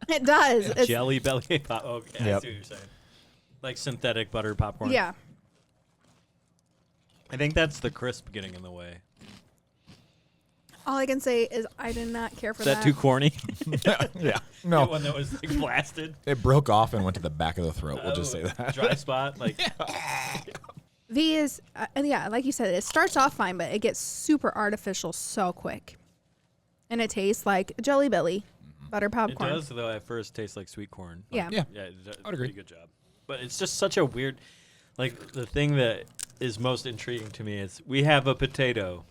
It does. It's, Jelly belly pop. Okay, I Yep. see what you're saying. Like synthetic butter popcorn. yeah. I think that's the crisp getting in the way. All I can say is I did not care for Is that too corny? Yeah. The No. one that was like blasted. It broke off and went to the back of the throat. We'll just say Oh, that. Dry spot. Like, These, and yeah, like you said, it starts off fine, but it gets super artificial so quick. And it tastes like Jelly Belly butter it popcorn. does, though, at first taste like sweet corn. Yeah. Yeah. Yeah, it does. I'd agree. Pretty good job. But it's just such a weird, like, the thing that is most intriguing to me is we have a potato,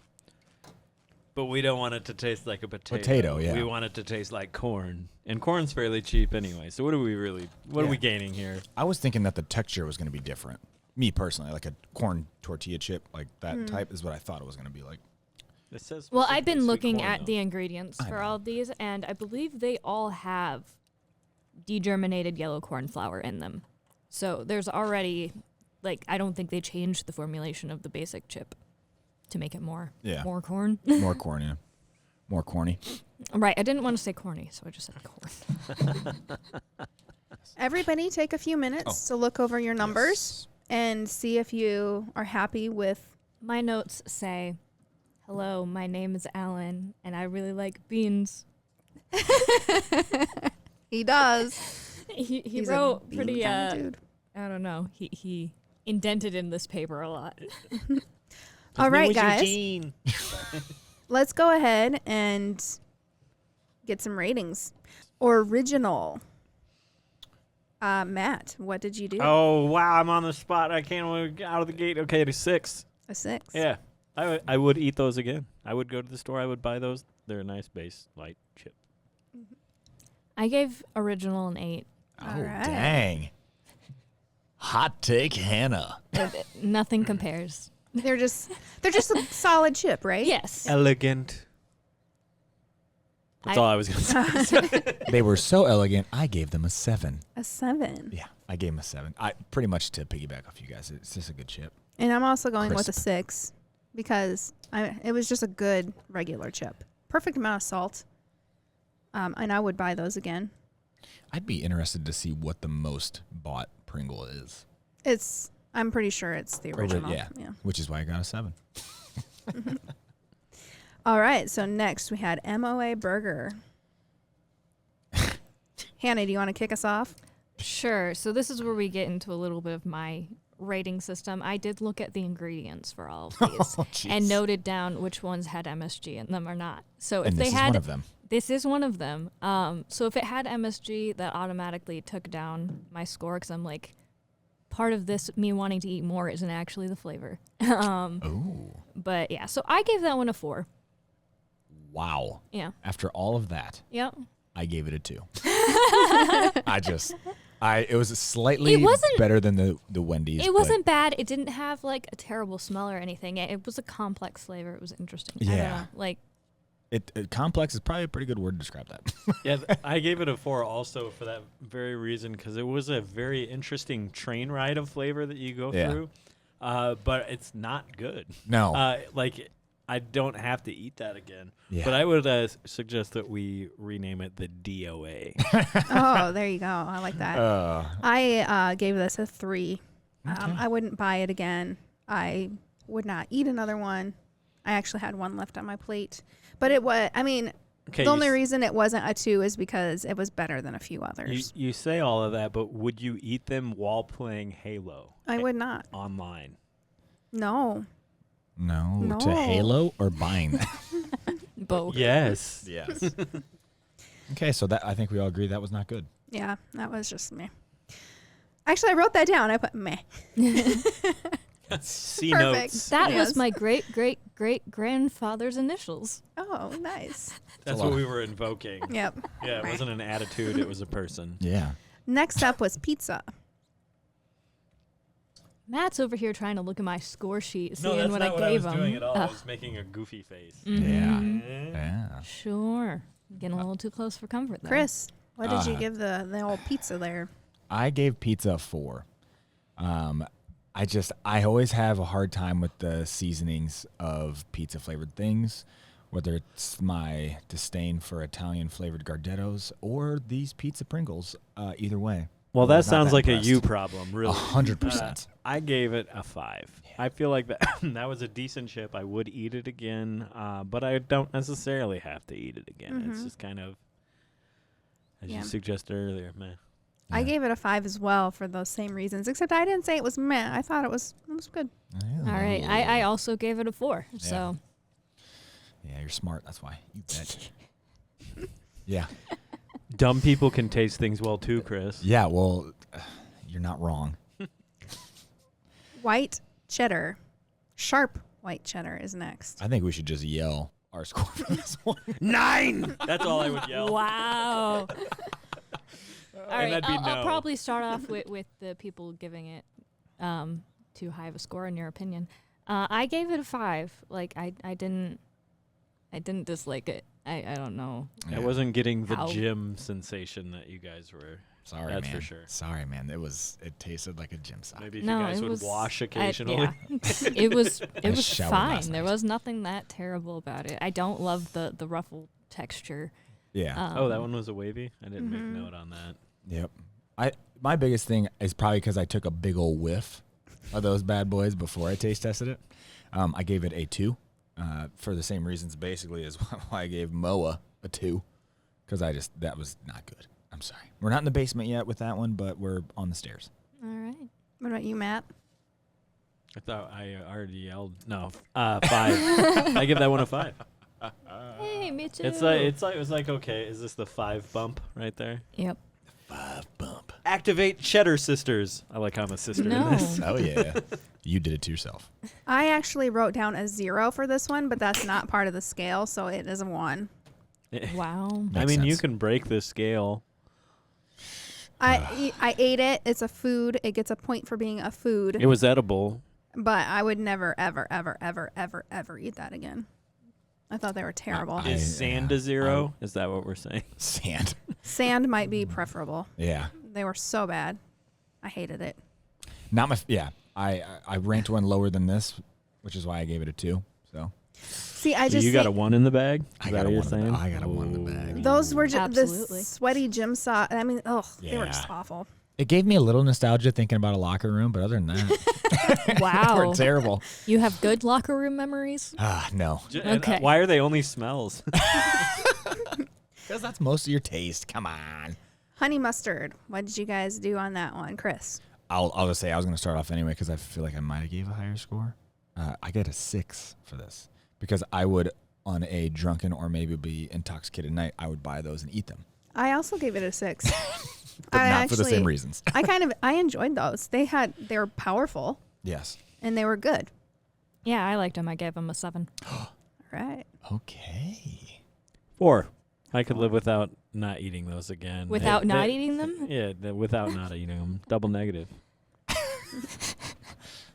but we don't want it to taste like a potato. Potato, yeah. We want it to taste like corn. And corn's fairly cheap anyway. So what are we gaining here? I was thinking that the texture was going to be different. Me personally, like a corn tortilla chip, like that type is what I thought it was going to be like. It says Well, specifically I've been sweet looking corn, at though. the ingredients I for know. all of these, and I believe they all have degerminated yellow corn flour in them. So there's already, like, I don't think they changed the formulation of the basic chip to make it more corn. More corn, yeah. More corny. Right, I didn't want to say corny, so I just said corn. Everybody take a few minutes to look over your numbers and see if you are happy with. My notes say, "Hello, my name is Alan, and I really like beans." He does. He He's a wrote bean pretty, kind of dude. I don't know, he indented in this paper a lot. All right, guys. Let's go ahead and get some ratings. Original. Matt, what did you do? Oh, wow, I'm on the spot. I can't wait out of the gate. Okay, to 6. A 6. Yeah. I would eat those again. I would go to the store. I would buy those. They're a nice base light chip. I gave original an 8. Oh, right. dang. Hot take Hannah. Nothing compares. They're just a solid chip, right? Yes. Elegant. That's all I was going to say. They were so elegant, I gave them a 7. A 7. Yeah, I gave them a 7. I pretty much to piggyback off you guys. It's just a good chip. And I'm also going with a Crisp. 6 because it was just a good regular chip. Perfect amount of salt. And I would buy those again. I'd be interested to see what the most bought Pringle is. I'm pretty sure it's the original. Yeah, which is why I got a 7. All right. So next we had MOA Burger. Hannah, do you want to kick us off? Sure. So this is where we get into a little bit of my rating system. I did look at the ingredients for all of these jeez. and noted down which ones had MSG in them or not. So if And they this is had one of them. This is one of them. So if it had MSG, that automatically took down my score because I'm like part of this me wanting to eat more isn't actually the flavor. Oh. But yeah, so I gave that one a 4. Wow. Yeah. After all of that, Yep. I gave it a 2. It was slightly It wasn't- better than the Wendy's. It wasn't bad. It didn't have like a terrible smell or anything. It was a complex flavor. It was interesting. I don't Yeah. know. Like, It complex is probably a pretty good word to describe that. Yeah, I gave it a 4 also for that very reason, because it was a very interesting train ride of flavor that you go Yeah. through, but it's not good. No. Like, I don't have to eat that again. Yeah. But I would suggest that we rename it the DOA. Oh, there you go. I like that. I gave this a 3. I wouldn't buy it again. I would not eat another one. I actually had one left on my plate. But it was, I mean, Okay, the only reason it wasn't a 2 is because it was better than a few others. You say all of that, but would you eat them while playing Halo? I would not. Online. No. No. To Halo or buying that? both. Yes. Yes. Okay, so that I think we all agree that was not good. Yeah, that was just meh. Actually, I wrote that down. I put meh. C Perfect. notes. That Yes. was my great-great-great-grandfather's initials. Oh, nice. That's what we were invoking. Yep. Yeah, it wasn't an attitude, it was a person. Yeah. Next up was pizza. Matt's over here trying to look at my score sheet, No, seeing that's what not I what I gave was him. doing at all. I Ugh. was making a goofy face. Mhm. Yeah. Sure. Getting a little too close for comfort there. Chris, what did you give the old pizza there? I gave pizza a 4. I always have a hard time with the seasonings of pizza flavored things, whether it's my disdain for Italian flavored Gardettos or these pizza Pringles. Either way. Well, I that was not sounds like impressed. a you problem, really. 100%. I gave it a 5. I feel like that was a decent chip. I would eat it again, but I don't necessarily have to eat it again. It's just kind of, as you suggested earlier, meh. I gave it a 5 as well for those same reasons, except I didn't say it was meh. I thought it was good. All right. I also gave it a 4. So Yeah, you're smart. That's why. You bet. Yeah. Dumb people can taste things well too, Chris. Yeah, well, you're not wrong. White cheddar. Sharp white cheddar is next. I think we should just yell our score for this one. 9! That's all I would yell. wow. All right, that'd be I'll no. probably start off with the people giving it too high of a score in your opinion. I gave it a 5. Like I didn't dislike it. I don't know. I wasn't getting the How? gym sensation that you guys were. Sorry, That's man. for sure. Sorry, man. It tasted like a gym sock. Maybe if No, you guys it would was, wash occasionally. It was showered fine. last There night. was nothing that terrible about it. I don't love the ruffle texture. Yeah. Oh, that one was a wavy? I didn't make note on that. Yep. My biggest thing is probably because I took a big old whiff of those bad boys before I taste tested it. I gave it a 2 for the same reasons basically as why I gave MOA a 2 because that was not good. I'm sorry. We're not in the basement yet with that one, but we're on the stairs. All right. What about you, Matt? I thought I already yelled. No, 5. I give that one a 5. Hey, me too. It was like, okay, is this the 5 bump right there? Yep. 5 bump. Activate Cheddar Sisters. I like how I'm a sister No. in this. Oh yeah. You did it to yourself. I actually wrote down a 0 for this one, but that's not part of the scale, so it is a 1. Wow. I Makes mean, you sense. can break the scale. I ate it. It's a food. It gets a point for being a food. It was edible. But I would never, ever, ever, ever, ever, ever eat that again. I thought they were terrible. Is sand a 0? Is that what we're saying? Sand. Sand might be preferable. Yeah. They were so bad. I hated it. Not my. Yeah. I ranked one lower than this, which is why I gave it a 2. So See, I So just you got a think 1 in the bag? I Is got that a what you're 1 in the saying? bag. I got a 1 in the bag. those were just the Absolutely. sweaty gym sauce. I mean, ugh, they were Yeah. just awful. it gave me a little nostalgia thinking about a locker room, but other than that, Wow. they were terrible. You have good locker room memories? No. Okay. Why are they only smells? Because that's most of your taste. Come on. Honey mustard. What did you guys do on that one, Chris? I'll just say I was going to start off anyway because I feel like I might have gave a higher score. I get a 6 for this because I would, on a drunken or maybe be intoxicated night, I would buy those and eat them. I also gave it a 6. But not for the same reasons. I enjoyed those. They were powerful. Yes. And they were good. Yeah, I liked them. I gave them a 7. All right. Okay. 4. I could live without not eating those again. Without not eating them? Yeah, without not eating them. Double negative.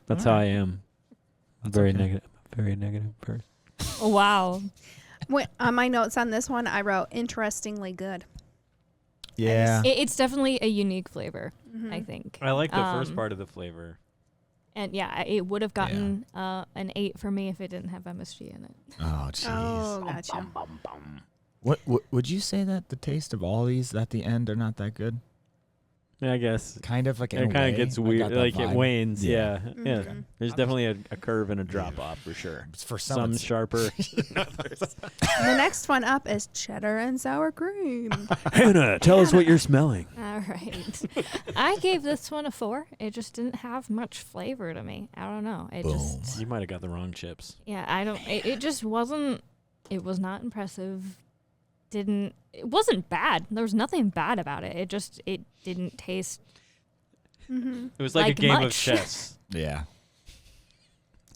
That's how I am. I'm very negative. Very negative person. Wow. On my notes on this one, I wrote interestingly good. Yeah. It's definitely a unique flavor, I think. I like the first part of the flavor. And yeah, it would have gotten an 8 for me if it didn't have MSG in it. Oh, jeez. Oh, gotcha. What would you say that the taste of all these at the end are not that good? Yeah, I guess. Kind of like in It a kind way. of gets I weird. got that Like it vibe. wanes. Yeah. Mm-hmm. Yeah. There's definitely a curve and a drop off for sure. For Some sharper. The next one up is cheddar and sour cream. Hannah, tell us what you're smelling. All right. I gave this one a 4. It just didn't have much flavor to me. I don't know. You might have got the wrong chips. Yeah, I don't. It just wasn't. It was not impressive. It wasn't bad. There was nothing bad about it. It didn't taste. It was like a Like game of much. chess. Yeah.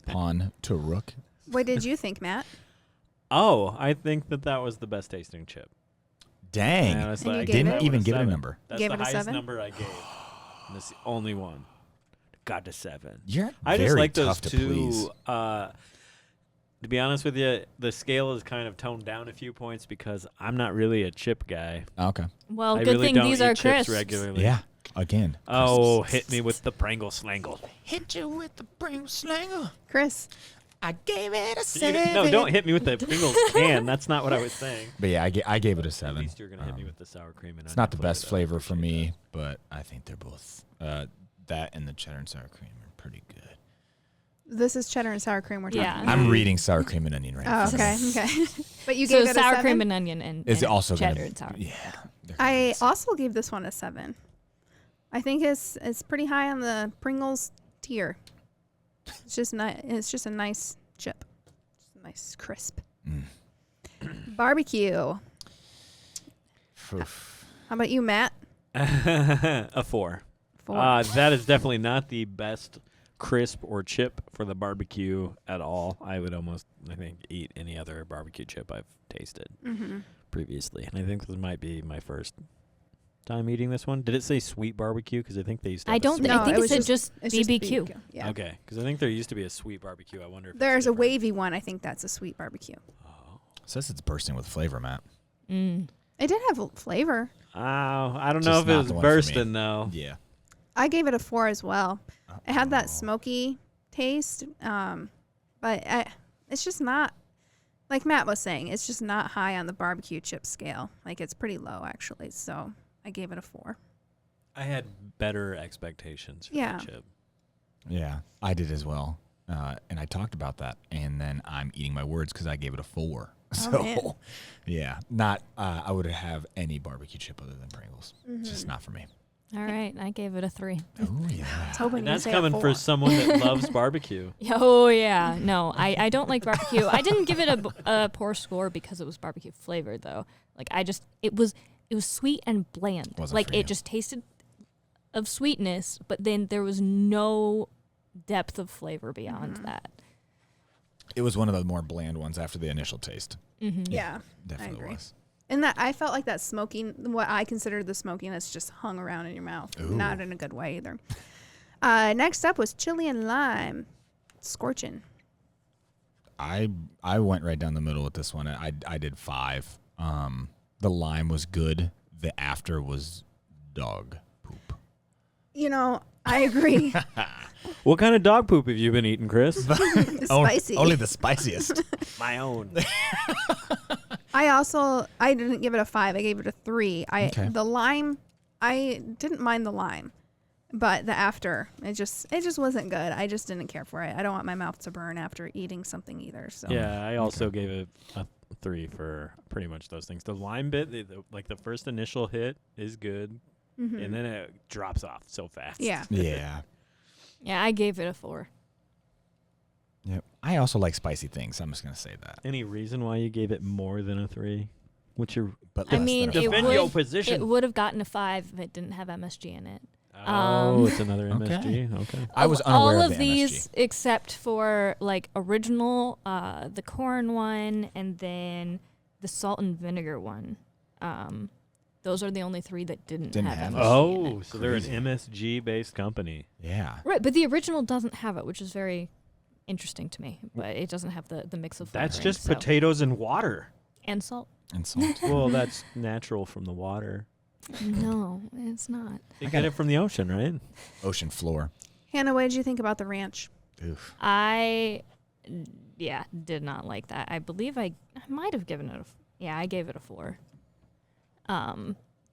Pawn to rook. What did you think, Matt? Oh, I think that was the best tasting chip. Dang. And I was And you like, gave Didn't it? even give it a 7. number. That's Gave the it a highest 7? number I gave. And that's the only one. Got to 7. You're I very just like tough those to please. two. To be honest with you, the scale is kind of toned down a few points because I'm not really a chip guy. Okay. Well, I good really thing don't these eat are chips crisps. regularly. Yeah. Again. Oh, hit me with the Pringle slangle. Hit you with the Pringle slangle. Chris? I gave it a You 7. didn't- No, don't hit me with the Pringles can. That's not what I was saying. But yeah, I gave it a At 7. least you're gonna hit me with the sour cream. And It's not the best flavor for me, but I think they're both that and the cheddar and sour cream are pretty good. This is cheddar and sour cream we're talking Yeah. about. I'm reading sour cream and onion right now. Oh, okay. Okay. But you So gave it a sour 7? cream and onion and Is it also cheddar gonna, and sour. Yeah. they're I good. also gave this one a 7. I think it's pretty high on the Pringles tier. It's just It's just a nice chip. Just a nice crisp. Barbecue. Oof. How about you, Matt? A 4. 4. That is definitely not the best crisp or chip for the barbecue at all. I would almost, I think, eat any other barbecue chip I've tasted previously. And I think this might be my first time eating this one. Did it say sweet barbecue? Because I think they used to I have a don't. sweet I think it it was said just it's BBQ. Yeah. Okay, because I think there used to be a sweet barbecue. I wonder if There's a different. wavy one. I think that's a sweet barbecue. Says it's bursting with flavor, Matt. Mm. It did have flavor. Oh, I don't Just know if it not was the one for me. bursting though. Yeah. I gave it a 4 as well. It had that smoky taste, but it's just not, like Matt was saying, it's just not high on the barbecue chip scale. Like, it's pretty low, actually. So I gave it a 4. I had better expectations for Yeah. the chip. Yeah, I did as well. And I talked about that. And then I'm eating my words because I gave it a 4. So, man. yeah, not, I would have any barbecue chip other than Pringles. It's just not for me. All right, I gave it a 3. Oh, yeah. I was hoping And you'd that's say a coming 4. for someone that loves barbecue. Oh yeah, no, I don't like barbecue. I didn't give it a poor score because it was barbecue flavored though. Like it was sweet and bland. Wasn't Like for you. it just tasted of sweetness, but then there was no depth of flavor beyond that. It was one of the more bland ones after the initial taste. Yeah, Definitely agree. was. And that I felt like that smoking, what I considered the smokiness, just hung around in your mouth. Ooh. Not in a good way either. Next up was chili and lime, Scorchin. I went right down the middle with this one. I did 5. The lime was good. The after was dog poop. You know, I agree. What kind of dog poop have you been eating, Chris? Spicy. Only the spiciest. My own. I didn't give it a 5. I gave it a 3. Okay. The lime, I didn't mind the lime, but the after, it just wasn't good. I just didn't care for it. I don't want my mouth to burn after eating something either. So Yeah, I also gave it a 3 for pretty much those things. The lime bit, like the first initial hit is good, and then it drops off so fast. yeah. Yeah. Yeah, I gave it a 4. Yep. I also like spicy things. I'm just gonna say that. Any reason why you gave it more than a 3? What's your? But I less mean, than a it five. Defend your would, position. it would have gotten a 5 if it didn't have MSG in it. Oh, it's another Okay. MSG. Okay. I was Of unaware all of of the these MSG. except for like original, the corn one, and then the salt and vinegar one. Those are the only 3 that didn't have have MSG it. in Oh, it. so they're an Crazy. MSG based company. Yeah. Right, but the original doesn't have it, which is very interesting to me. But it doesn't have the mix of That's flavoring, just so- potatoes and water. and salt. And salt. Well, that's natural from the water. No, it's not. You get it from the ocean, right? Ocean floor. Hannah, what did you think about the ranch? Oof. I did not like that. I believe I might have given it I gave it a 4.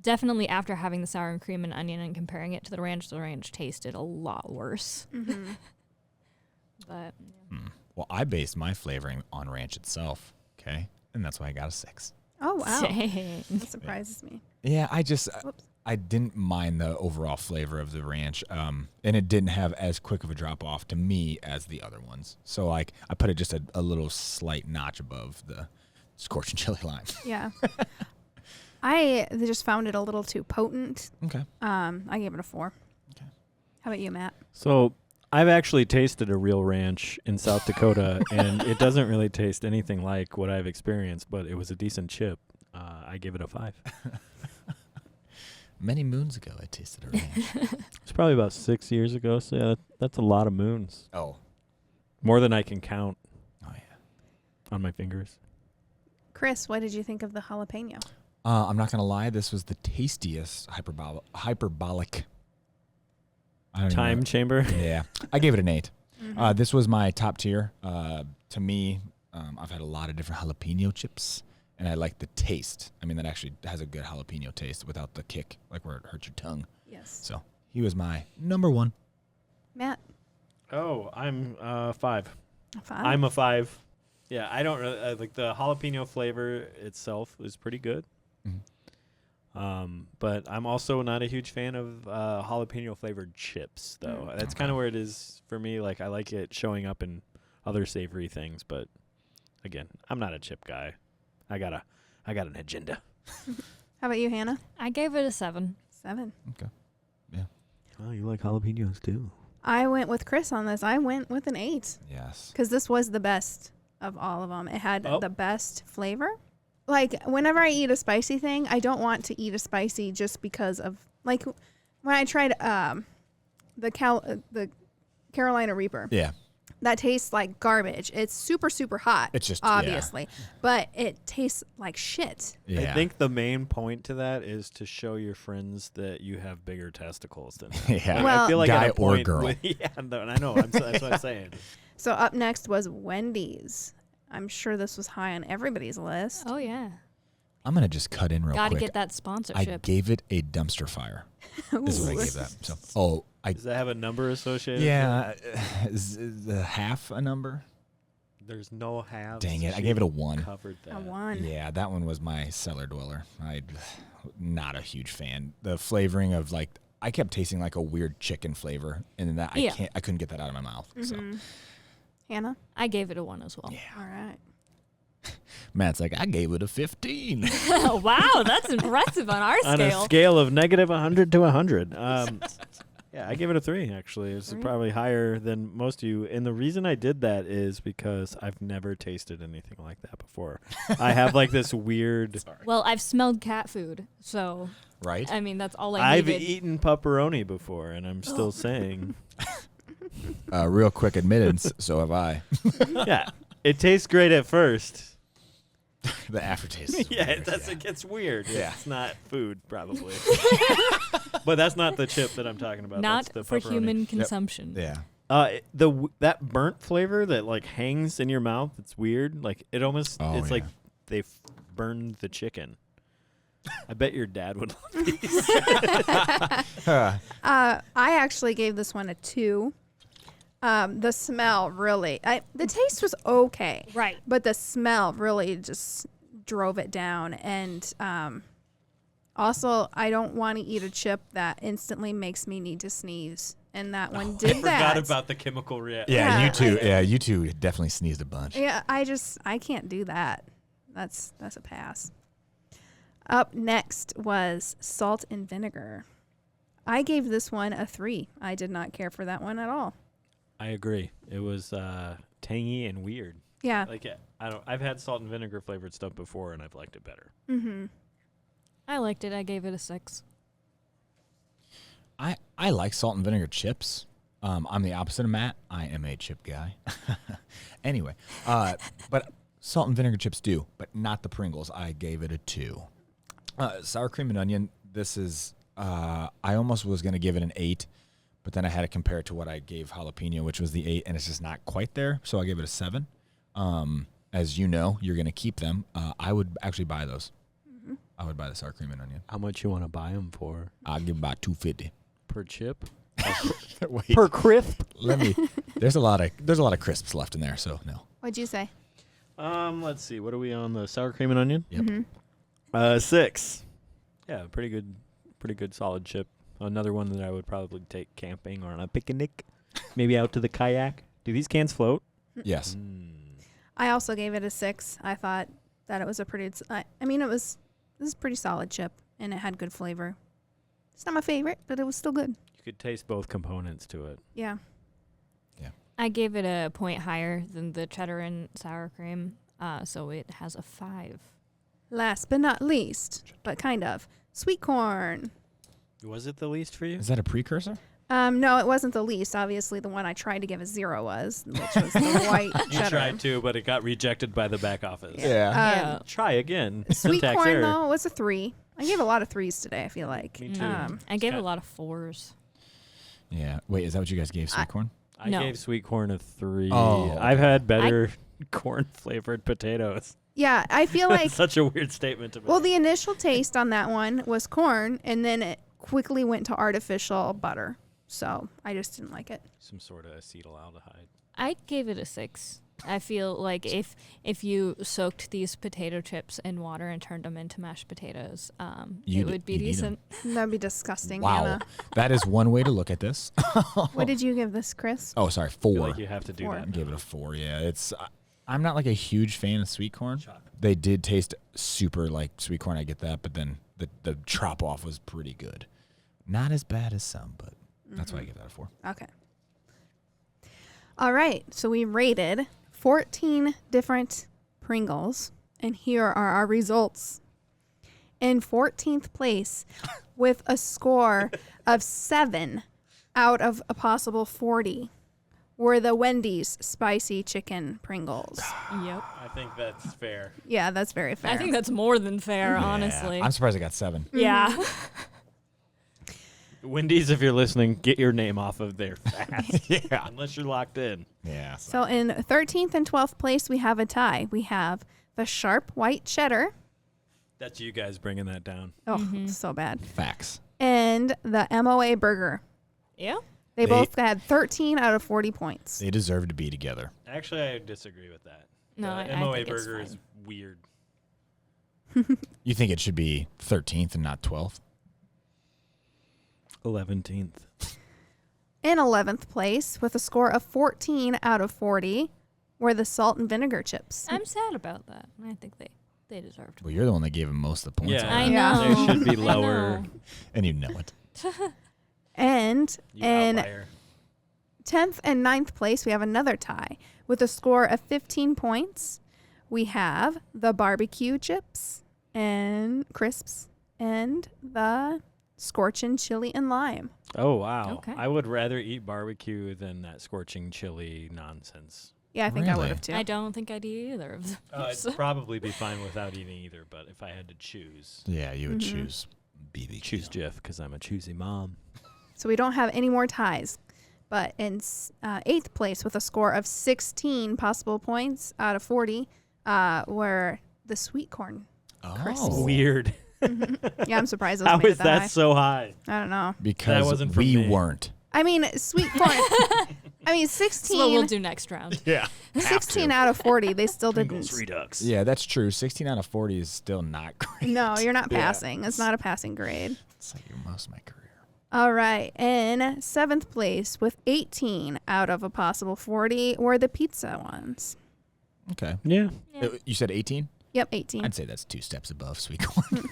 Definitely after having the sour and cream and onion and comparing it to the ranch tasted a lot worse. Mm-hmm. But Well, I based my flavoring on ranch itself. Okay. And that's why I got a 6. Oh, wow. dang. That surprises me. Yeah, Whoops. I didn't mind the overall flavor of the ranch, and it didn't have as quick of a drop off to me as the other ones. So like I put it just a little slight notch above the Scorchin chili lime. Yeah. I just found it a little too potent. Okay. I gave it a 4. Okay. How about you, Matt? So I've actually tasted a real ranch in South Dakota, and it doesn't really taste anything like what I've experienced, but it was a decent chip. I gave it a 5. Many moons ago, I tasted a ranch. It's probably about 6 years ago, so yeah, that's a lot of moons. Oh. More than I can count Oh yeah. on my fingers. Chris, what did you think of the jalapeno? I'm not gonna lie. This was the tastiest hyperbolic. I don't even Time know. chamber. Yeah, I gave it an 8. This was my top tier. To me, I've had a lot of different jalapeno chips, and I like the taste. I mean, that actually has a good jalapeno taste without the kick, like where it hurts your tongue. Yes. So he was my number 1. Matt? Oh, I'm 5. A 5? I'm a 5. Yeah, I don't really like the jalapeno flavor itself is pretty good. But I'm also not a huge fan of jalapeno flavored chips, though. That's kind of where it is for me. Like I like it showing up in other savory things, but again, I'm not a chip guy. I got an agenda. How about you, Hannah? I gave it a 7. 7. Okay. Yeah. Oh, you like jalapenos too? I went with Chris on this. I went with an 8 Yes. because this was the best of all of them. It had Oh. the best flavor. Like, whenever I eat a spicy thing, I don't want to eat a spicy just because of, like, when I tried the Carolina Reaper. Yeah. That tastes like garbage. It's super, super hot. It's just- obviously, but it tastes like shit. Yeah. I think the main point to that is to show your friends that you have bigger testicles than them. Yeah. Like, Well- I feel like Guy at a or point girl. yeah, no, I know. That's what I'm saying. So up next was Wendy's. I'm sure this was high on everybody's list. Oh yeah, I'm gonna just cut in real got to quick. get that I sponsorship. gave it a dumpster fire. Is what I gave that. So, Does that have a number associated? yeah, is the half a number? There's no halves. Dang it! I She gave it a 1. Covered that. A 1. Yeah, that one was my cellar dweller. I'm not a huge fan. The flavoring of like I kept tasting like a weird chicken flavor, and that Yeah. I couldn't get that out of my mouth. So Hannah? I gave it a 1 as well. All right. Matt's like, I gave it a 15. Wow, that's impressive on our On a scale. scale of -100 to 100. Yeah, I gave it a 3, actually. It's probably higher than most of you. And the reason I did that is because I've never tasted anything like that before. I have like this weird... Well, I've smelled cat food, so Right? I mean that's all I I've needed. eaten pepperoni before, and I'm still saying... Real quick admittance. So have I. Yeah, it tastes great at first. The aftertaste. is Yeah, weird, it gets weird. Yeah. It's not food, probably. But that's not the chip that I'm talking about. Not That's the for pepperoni. human consumption. Yeah. That burnt flavor that like hangs in your mouth, it's weird. Like it almost, Oh, it's like yeah. they burned the chicken. I bet your dad would love these. I actually gave this one a 2. The smell really, the taste was okay. Right. But the smell really just drove it down. And also, I don't want to eat a chip that instantly makes me need to sneeze. And that one did I that. forgot about the chemical reaction. Yeah, Yeah, you two. Yeah, you two definitely sneezed a bunch. Yeah, I can't do that. That's a pass. Up next was salt and vinegar. I gave this one a 3. I did not care for that one at all. I agree. It was tangy and weird. Yeah. Like I've had salt and vinegar flavored stuff before, and I've liked it better. Mm-hmm. I liked it. I gave it a 6. I like salt and vinegar chips. I'm the opposite of Matt. I am a chip guy. Anyway, but salt and vinegar chips do, but not the Pringles. I gave it a 2. Sour cream and onion. This is. I almost was going to give it an 8, but then I had to compare it to what I gave jalapeno, which was the 8, and it's just not quite there. So I gave it a 7. As you know, you're going to keep them. I would actually buy those. Mm-hmm. I would buy the sour cream and onion. How much you want to buy them for? I'll give about $2.50 per chip. Wait, per crisp. There's a lot of crisps left in there, so no. What'd you say? Let's see. What are we on? The sour cream and onion? Yep. Mm-hmm. 6. Yeah, pretty good solid chip. Another one that I would probably take camping or on a picnic, maybe out to the kayak. Do these cans float? Yes. I also gave it a 6. I thought that it was a pretty. This is a pretty solid chip, and it had good flavor. It's not my favorite, but it was still good. You could taste both components to it. Yeah. I gave it a point higher than the cheddar and sour cream, so it has a 5. Last but not least, but kind of, sweet corn. Was it the least for you? Is that a precursor? No, it wasn't the least. Obviously, the one I tried to give a 0 was, which was the white You cheddar. tried to, but it got rejected by the back office. Yeah. Try again. Sweet Syntax corn, error. though, was a 3. I gave a lot of 3s today, I feel like. Me too. I gave a lot of 4s. Yeah. Wait, is that what you guys gave sweet corn? I No. gave sweet corn a 3. Oh, I've had better corn flavored potatoes. Yeah, I feel like. That's such a weird statement to make. Well, the initial taste on that one was corn, and then it quickly went to artificial butter. So I just didn't like it. Some sort of acetaldehyde. I gave it a 6. I feel like if you soaked these potato chips in water and turned them into mashed potatoes, it would be you'd eat 'em. decent. That'd be disgusting, Wow. Hannah. That is one way to look at this. What did you give this, Chris? Oh, sorry, I feel 4. like you have to do 4. that. I gave it a 4. Yeah, it's. I'm not like a huge fan of sweet corn. They did taste super like sweet corn. I get that, but then the drop off was pretty good. Not as bad as some, but that's why I give that a 4. Okay. All right. So we rated 14 different Pringles, and here are our results. In 14th place, with a score of 7 out of a possible 40, were the Wendy's spicy chicken Pringles. Yep. I think that's fair. Yeah, that's very fair. I think that's more than fair, honestly. Yeah, I'm surprised I got 7. Yeah. Wendy's, if you're listening, get your name off of there fast. Yeah. Unless you're locked in. Yeah. So in 13th and 12th place, we have a tie. We have the sharp white cheddar. That's you guys bringing that down. Oh, so bad. Facts. And the MOA Burger. Yeah. They both had 13 out of 40 points. They deserve to be together. Actually, I disagree with that. No, The I MOA think it's Burger fine. is weird. You think it should be 13th and not 12th? 11th. In 11th place, with a score of 14 out of 40, were the salt and vinegar chips. I'm sad about that. I think they deserved. Well, you're the one that gave him most of the points. Yeah. on I that. know. They should be I lower. know. And you know it. And You in outlier. 10th and 9th place, we have another tie. With a score of 15 points, we have the barbecue chips and crisps and the Scorchin chili and lime. Oh, wow. Okay. I would rather eat barbecue than that scorching chili nonsense. Yeah, I think I would Really? have too. I don't think I'd eat either of them. I'd probably be fine without eating either, but if I had to choose, Yeah, you would choose BBQ. choose Jeff because I'm a choosy mom. So we don't have any more ties. But in 8th place, with a score of 16 possible points out of 40, were the sweet corn. Oh. Weird. Yeah, I'm surprised it was How made is it that high. so high? I don't know. Because wasn't from we me. weren't. I mean, sweet corn. I mean, That's what we'll 16, do next round. Yeah. 16 out of 40, they still didn't. Redux. Yeah, that's true. 16 out of 40 is still not great. No, you're not Yeah. passing. It's not a passing grade. It's like most of my career. All right. In 7th place, with 18 out of a possible 40, were the pizza ones. Okay. Yeah. Yeah. You said 18? Yep, 18. I'd say that's 2 steps above sweet corn.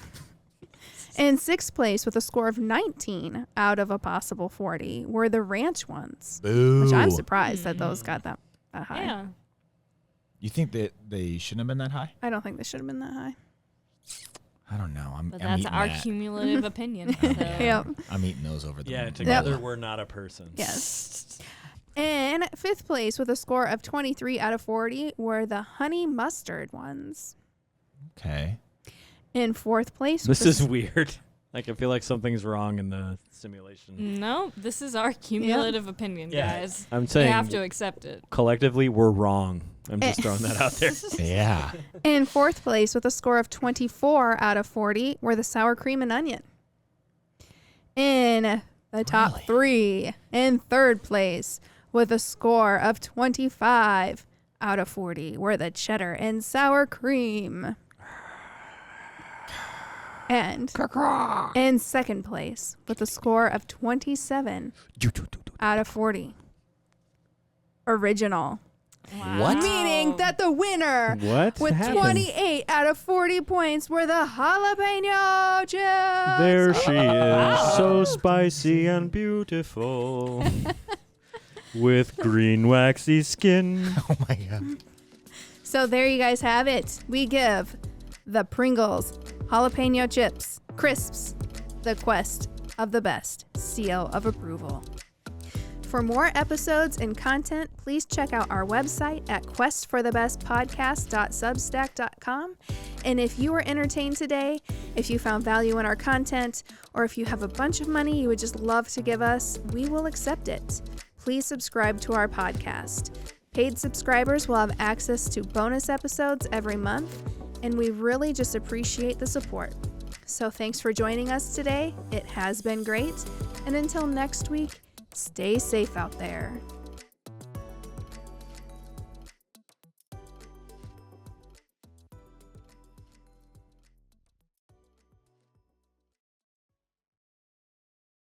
In 6th place with a score of 19 out of a possible 40 were the ranch ones. Boo. Which I'm surprised that those got that high. Yeah. You think that they shouldn't have been that high? I don't think they should have been that high. I don't know. But that's eating our that. cumulative opinion. So. Yep. I'm eating those over the Yeah, moon. together we're not a person. Yes. In 5th place with a score of 23 out of 40 were the honey mustard ones. Okay. In 4th place... This is weird. Like, I feel like something's wrong in the simulation. No, this is our cumulative opinion, guys. I'm saying you have to accept it. Collectively, we're wrong. I'm just throwing that out there. Yeah. In 4th place with a score of 24 out of 40 were the sour cream and onion. In the top 3, in 3rd place with a score of 25 out of 40 were the cheddar and sour cream. And in 2nd place with a score of 27 out of 40, original. Wow. What? Meaning that the winner What with happened? 28 out of 40 points were the jalapeno chips. There she is, so spicy and beautiful, with green waxy skin. Oh my God. So there you guys have it. We give the Pringles jalapeno chips crisps the quest of the best seal of approval. For more episodes and content, please check out our website at questforthebestpodcast.substack.com. And if you were entertained today, if you found value in our content, or if you have a bunch of money you would just love to give us, we will accept it. Please subscribe to our podcast. Paid subscribers will have access to bonus episodes every month, and we really just appreciate the support. So thanks for joining us today. It has been great. And until next week, stay safe out there.